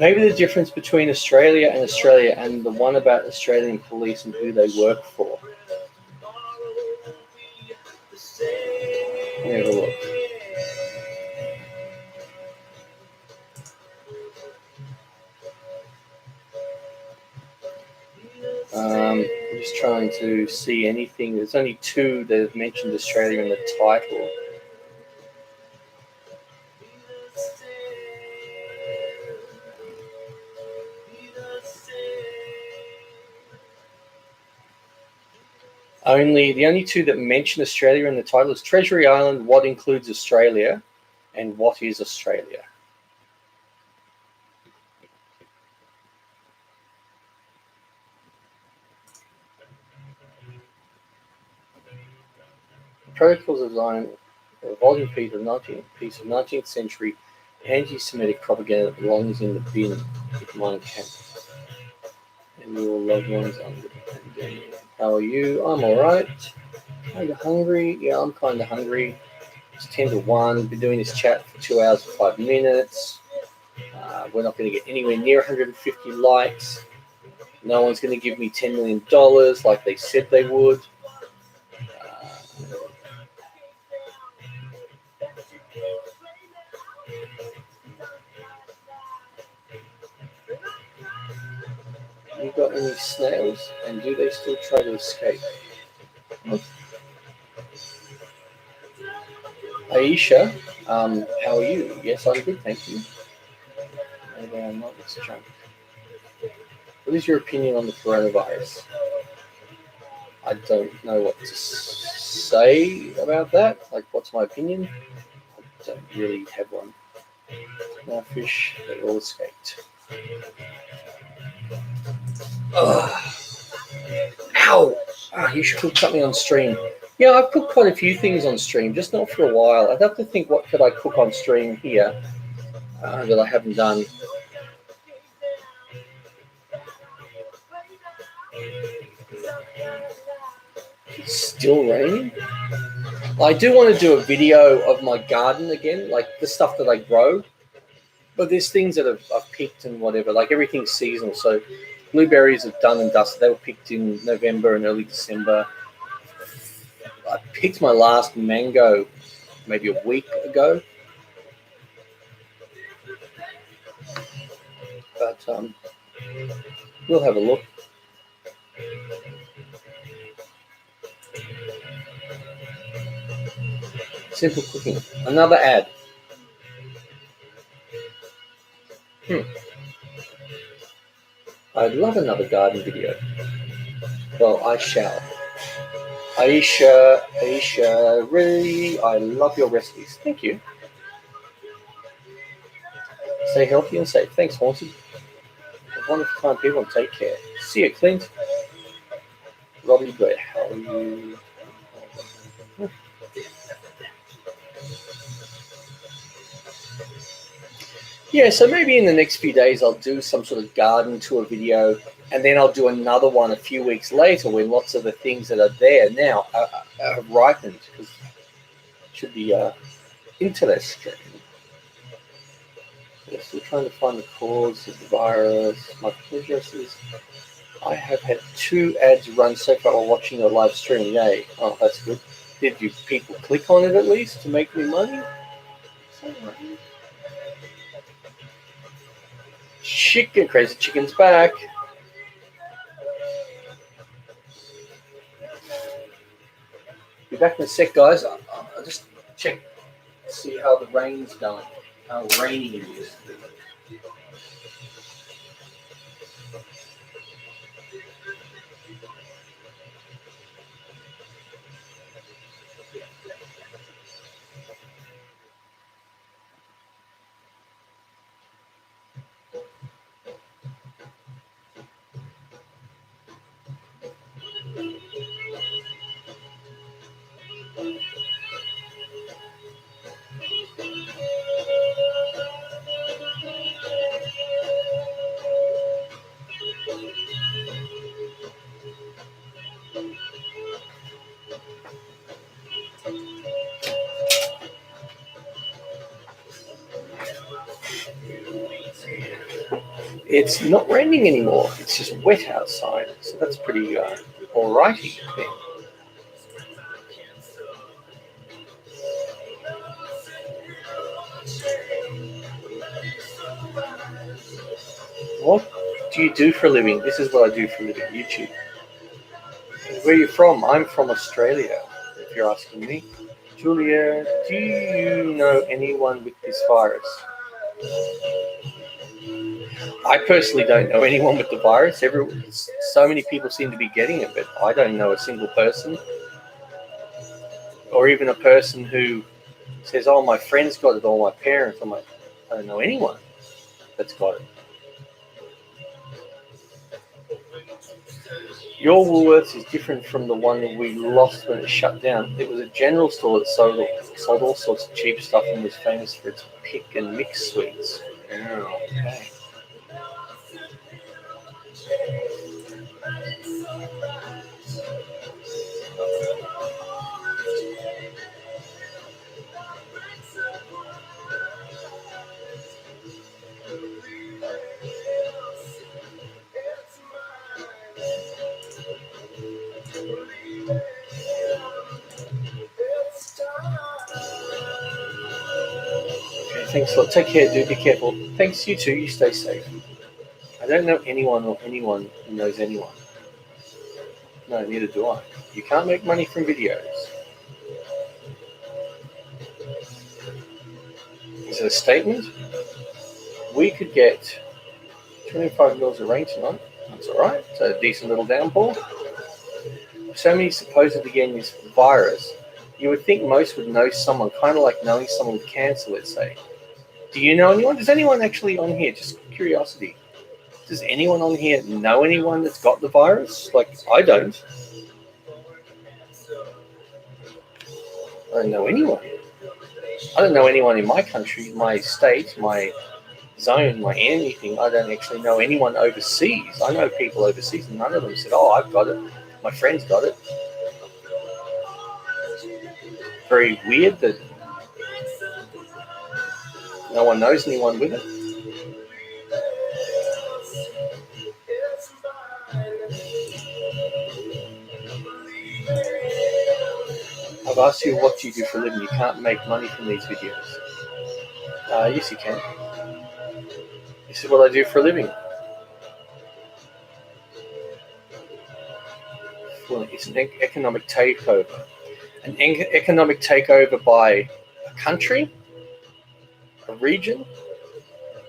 Maybe the difference between Australia and the one about Australian police and who they work for. Let me have a look. I'm just trying to see anything. There's only two that have mentioned Australia in the title. The only two that mention Australia in the title is Treasury Island, what includes Australia, and what is Australia. Protocols of Zion, a volume piece of 19th century anti-Semitic propaganda that belongs in the bin with Mein Kampf. And your loved ones under the pandemic. How are you? I'm alright. Kinda hungry. Yeah, I'm kinda hungry. It's 10 to 1. Been doing this chat for 2 hours and 5 minutes. We're not going to get anywhere near 150 likes. No one's going to give me $10 million like they said they would. You got any snails? And do they still try to escape? Aisha, how are you? Yes, I'm good, thank you. Maybe I'm not this junk. What is your opinion on the coronavirus? I don't know what to say about that. Like, what's my opinion? I don't really have one. Now, fish, they all escaped. Ugh. Ow! You should cook something on stream. Yeah, I've cooked quite a few things on stream, just not for a while. I'd have to think what could I cook on stream here that I haven't done. It's still raining. I do want to do a video of my garden again, like the stuff that I grow. But there's things that I've picked and whatever, like everything's seasonal. So blueberries are done and dusted. They were picked in November and early December. I picked my last mango maybe a week ago. But we'll have a look. Simple cooking. Another ad. I'd love another garden video. Well, I shall. Aisha, really, I love your recipes. Thank you. Stay healthy and safe. Thanks, Haunted. Wonderful time, people, and take care. See you, Clint. Robbie, great. How are you? Yeah, so maybe in the next few days I'll do some sort of garden tour video, and then I'll do another one a few weeks later when lots of the things that are there now are ripened, because it should be interesting. Yeah, still trying to find the cause of the virus. My address is I have had 2 ads run so far while watching a live stream. Yay. Oh, that's good. Did you people click on it at least to make me money? Chicken, Crazy Chicken's back. Be back in a sec, guys. I'll just check, see how the rain's going, how rainy it is. It's not raining anymore. It's just wet outside, so that's pretty alrighty thing. What do you do for a living? This is what I do for a living, YouTube. Where are you from? I'm from Australia, if you're asking me. Julia, do you know anyone with this virus? I personally don't know anyone with the virus. So many people seem to be getting it, but I don't know a single person, or even a person who says, "Oh, my friend's got it," or my parents. I'm like, I don't know anyone that's got it. Your Woolworths is different from the one that we lost when it shut down. It was a general store that sold all sorts of cheap stuff and was famous for its pick and mix sweets. Oh, okay. Thanks a lot. Take care, dude. Be careful. Thanks, you too. You stay safe. I don't know anyone or anyone who knows anyone. No, neither do I. You can't make money from videos. Is it a statement? We could get 25 mils of rain tonight. That's all right. It's a decent little downpour. So many supposedly getting this virus. You would think most would know someone, kind of like knowing someone with cancer, let's say. Do you know anyone? Does anyone actually on here, just curiosity, does anyone on here know anyone that's got the virus? Like, I don't. I don't know anyone. I don't know anyone in my country, my state, my zone, my anything. I don't actually know anyone overseas. I know people overseas, and none of them said, "Oh, I've got it. My friend's got it." Very weird that no one knows anyone with it. I've asked you what you do for a living. You can't make money from these videos. Yes, you can. This is what I do for a living. Well, it's an economic takeover. An economic takeover by a country, a region,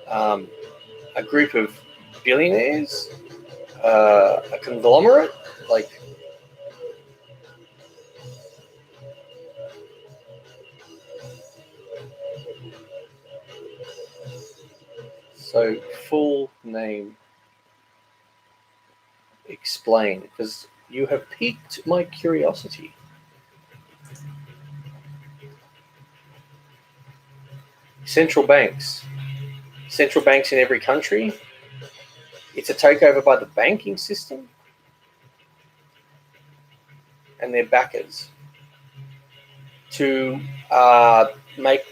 a group of billionaires, a conglomerate. Like, so full name, explain, because you have piqued my curiosity. Central banks in every country. It's a takeover by the banking system and their backers to make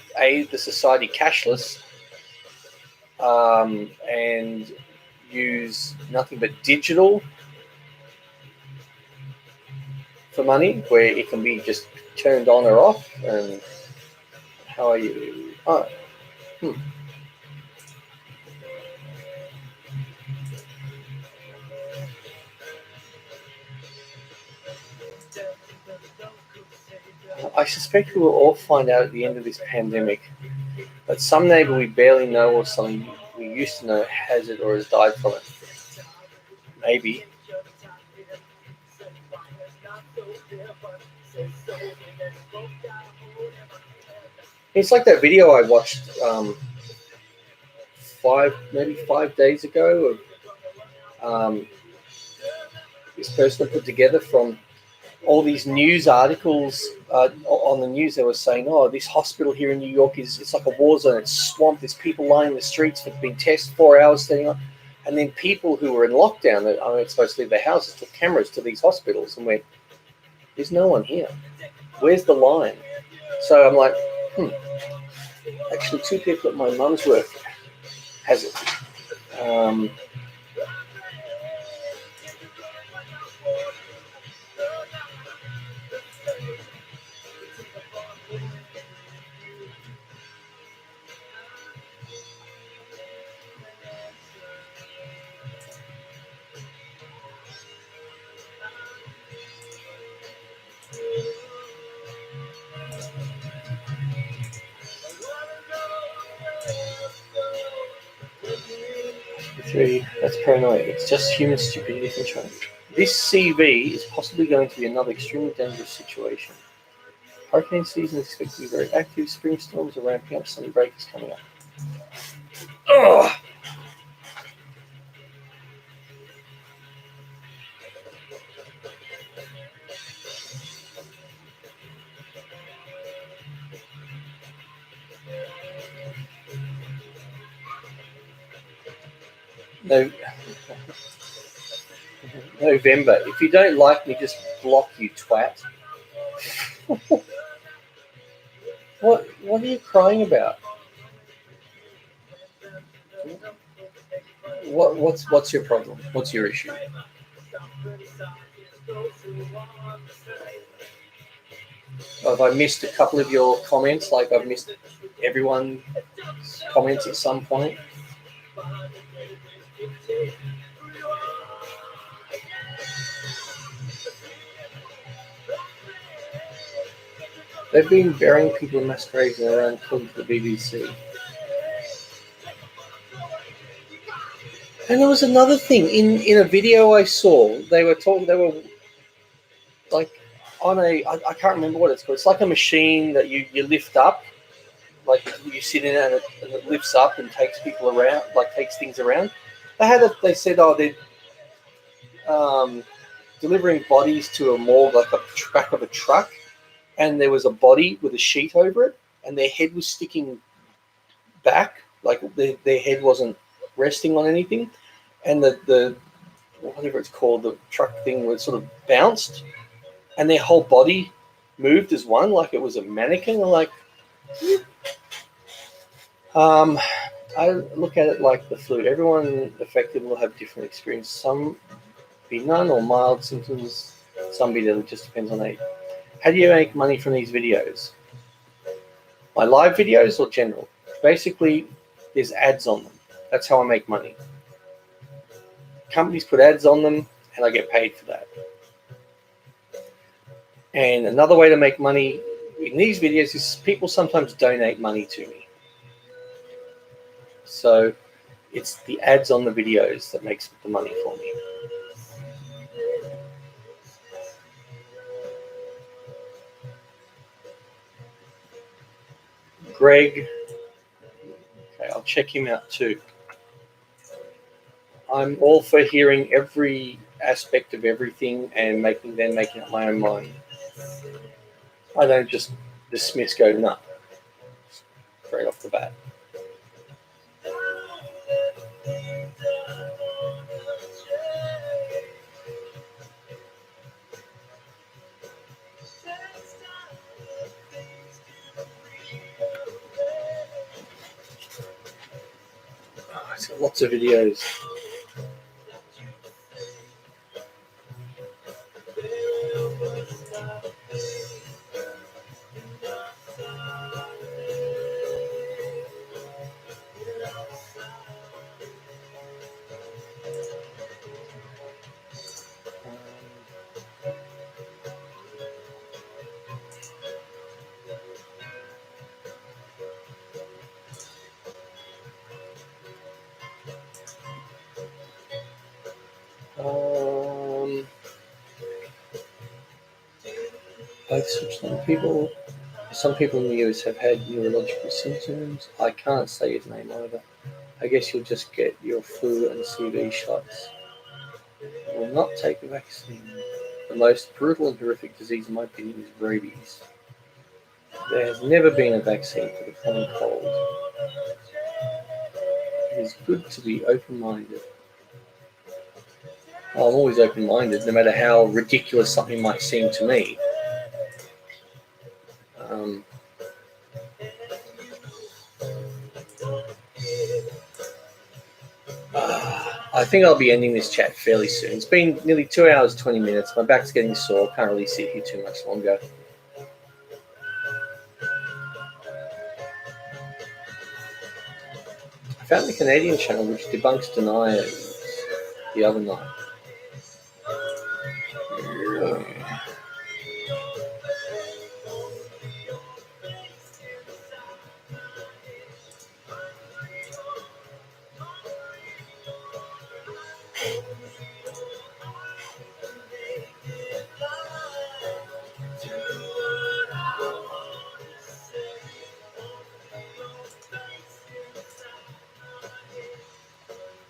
the society cashless and use nothing but digital for money, where it can be just turned on or off. And how are you? Oh, I suspect we will all find out at the end of this pandemic that some neighbor we barely know or someone we used to know has it or has died from it. Maybe. It's like that video I watched 5 days ago of this person put together from all these news articles on the news. They were saying, "Oh, this hospital here in New York it's like a war zone. It's swamped. There's people lying in the streets for being tested 4 hours standing on." And then people who were in lockdown, that aren't supposed to leave their houses, took cameras to these hospitals and went, "There's no one here. Where's the line?" So I'm like, actually, 2 people at my mum's work has it. 3. That's paranoia. It's just human stupidity control. This CV is possibly going to be another extremely dangerous situation. Hurricane season is expected to be very active. Spring storms are ramping up. Sunny break is coming up. Ugh. No, November. If you don't like me, just block, you twat. What are you crying about? What's your problem? What's your issue? Have I missed a couple of your comments? Like I've missed everyone's comments at some point? They've been burying people in mass graves around, according to the BBC. And there was another thing in a video I saw. They were like on I can't remember what it's called. It's like a machine that you lift up, like you sit in it and it lifts up and takes people around, like takes things around. They said, they're delivering bodies to a morgue, like a back of a truck, and there was a body with a sheet over it, and their head was sticking back, like their head wasn't resting on anything, and the whatever it's called, the truck thing was sort of bounced, and their whole body moved as one, like it was a mannequin. Like, I look at it like the flu. Everyone affected will have different experience. Some be none or mild symptoms. Some be that. It just depends on age. How do you make money from these videos? My live videos or general? Basically, there's ads on them. That's how I make money. Companies put ads on them, and I get paid for that. And another way to make money in these videos is people sometimes donate money to me. So it's the ads on the videos that makes the money for me. Greg, okay, I'll check him out too. I'm all for hearing every aspect of everything and making up my own mind. I don't just dismiss, go no, straight off the bat. Oh, it's got lots of videos. Some people in the US have had neurological symptoms. I can't say his name either. I guess you'll just get your flu and CV shots. I will not take a vaccine. The most brutal and horrific disease, in my opinion, is rabies. There has never been a vaccine for the common cold. It is good to be open-minded. I'm always open-minded, no matter how ridiculous something might seem to me. I think I'll be ending this chat fairly soon. It's been nearly 2 hours, 20 minutes. My back's getting sore. Can't really sit here too much longer. I found the Canadian channel which debunks deniers the other night.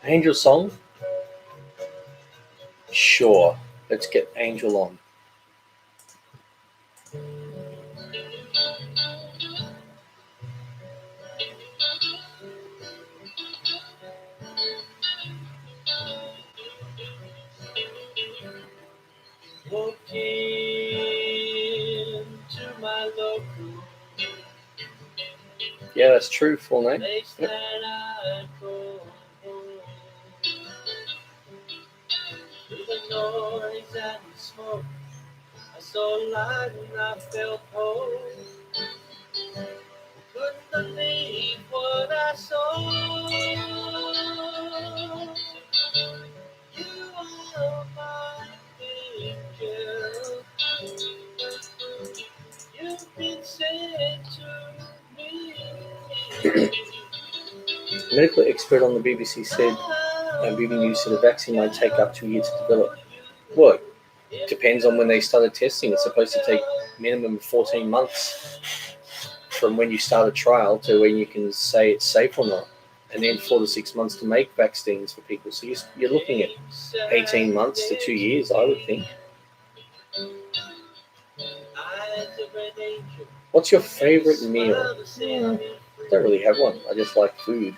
Angel song? Sure. Let's get Angel on. Walked into my local. Yeah, that's true. Full name. Place that I call home. Through the noise and the smoke, I saw light and I felt hope. Couldn't believe what I saw. You are my angel. You've been sent to me. A medical expert on the BBC said, BBC News said a vaccine might take up 2 years to develop. What? Depends on when they started testing. It's supposed to take minimum 14 months from when you start a trial to when you can say it's safe or not. And then 4 to 6 months to make vaccines for people. So you're looking at 18 months to 2 years, I would think. What's your favorite meal? I don't really have one. I just like food.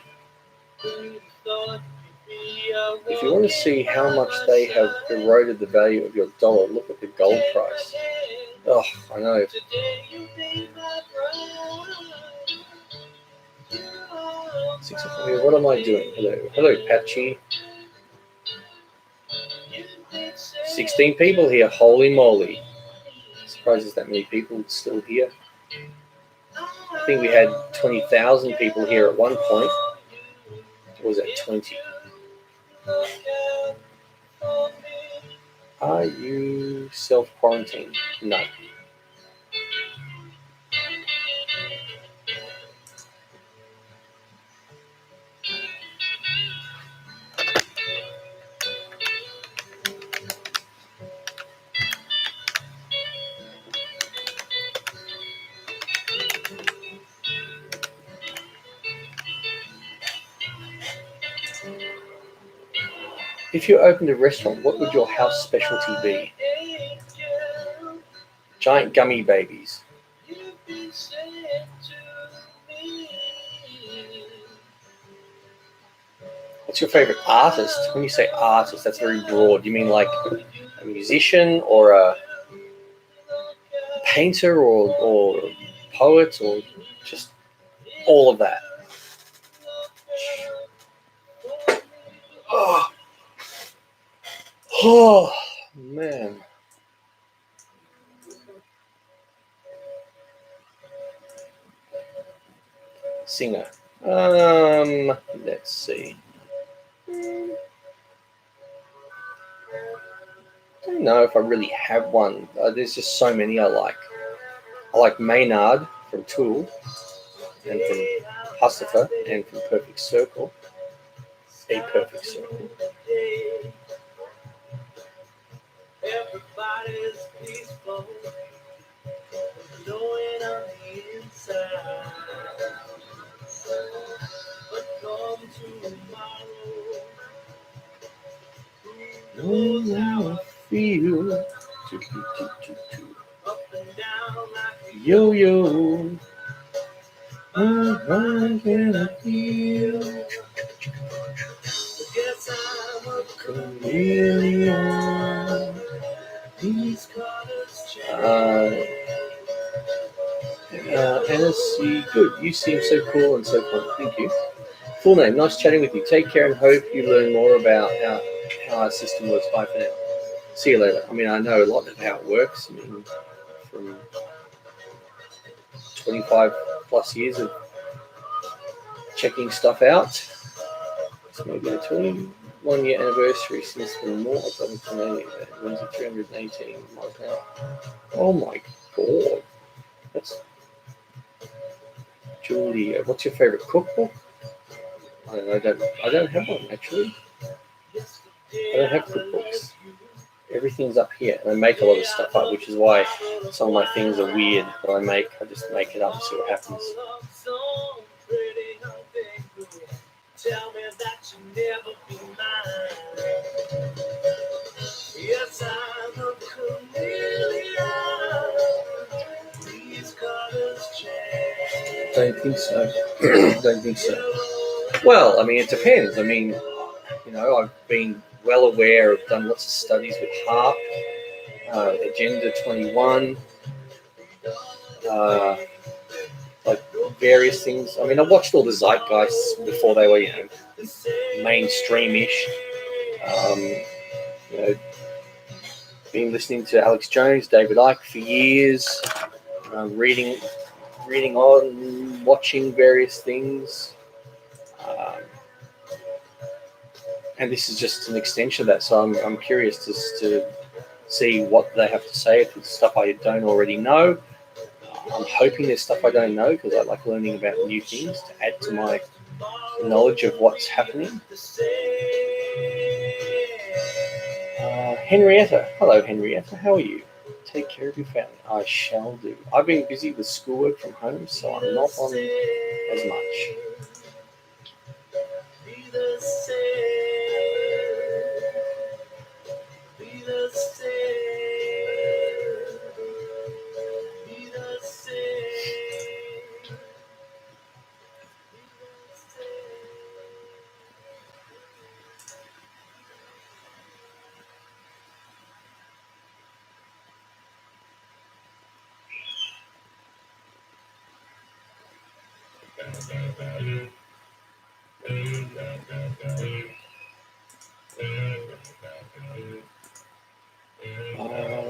If you want to see how much they have eroded the value of your dollar, look at the gold price. Oh, I know. What am I doing? Hello, Patchy. 16 people here. Holy moly. Surprised there's that many people still here. I think we had 20,000 people here at one point. Or was that 20? Are you self-quarantined? No. If you opened a restaurant, what would your house specialty be? Giant gummy babies. What's your favorite artist? When you say artist, that's very broad. You mean like a musician or a painter or poet or just all of that? Oh man. Singer. Let's see. I don't know if I really have one. There's just so many I like. I like Maynard from Tool and from Hussifer and from Perfect Circle. A Perfect Circle. Everybody's peaceful, knowing on the inside. But come tomorrow, who knows how I feel? Up and down like a yo-yo. My mind cannot feel. Guess I'm a chameleon. These colors change. NSC, good. You seem so cool and so fun. Thank you. Full name. Nice chatting with you. Take care and hope you learn more about how our system works. Bye for now. See you later. I mean, I know a lot of how it works. I mean, from 25 plus years of checking stuff out. It's maybe the 21-year anniversary since the North of Canada. When's it 318 miles an hour? Oh my god. That's Julia. What's your favorite cookbook? I don't have one actually. I don't have cookbooks. Everything's up here, and I make a lot of stuff up, which is why some of my things are weird. That I just make it up and see what happens. you'll never be mine. Yes, I'm a chameleon. These colors change. Don't think so. Don't think so. Well, I mean, it depends. I mean, you know, I've been well aware. I've done lots of studies with HARP, Agenda 21, like various things. I mean, I watched all the zeitgeists before they were, you know, mainstream-ish. You know, been listening to Alex Jones, David Icke for years, reading on, watching various things. And this is just an extension of that, so I'm curious to see what they have to say, if it's stuff I don't already know. I'm hoping there's stuff I don't know, because I like learning about new things to add to my knowledge of what's happening. Henrietta. Hello, Henrietta. How are you? Take care of your family. I shall do. I've been busy with schoolwork from home, so I'm not on as much. Be the same. Be the same. Be the same.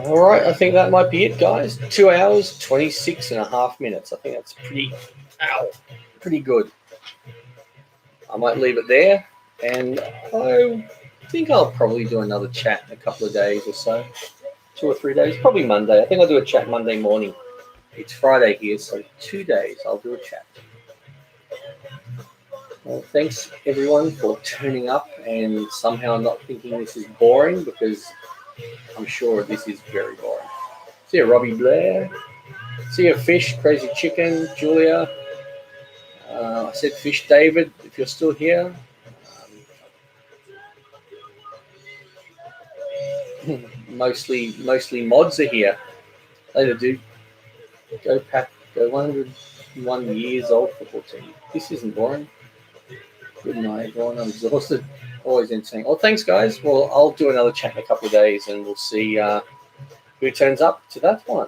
All right, I think that might be it, guys. 2 hours, 26 and a half minutes. I think that's pretty good. I might leave it there, and I think I'll probably do another chat in a couple of days or so. 2 or 3 days, probably Monday. I think I'll do a chat Monday morning. It's Friday here, so 2 days I'll do a chat. Well, thanks everyone for turning up and somehow not thinking this is boring, because I'm sure this is very boring. See you, Robbie Blair. See you, Fish, Crazy Chicken, Julia. I said Fish David, if you're still here. Mostly mods are here. Later, dude. Go Pack. Go 101 years old football team. This isn't boring. Good night, everyone. I'm exhausted. Always entertaining. Well, thanks, guys. Well, I'll do another chat in a couple of days, and we'll see who turns up to that one.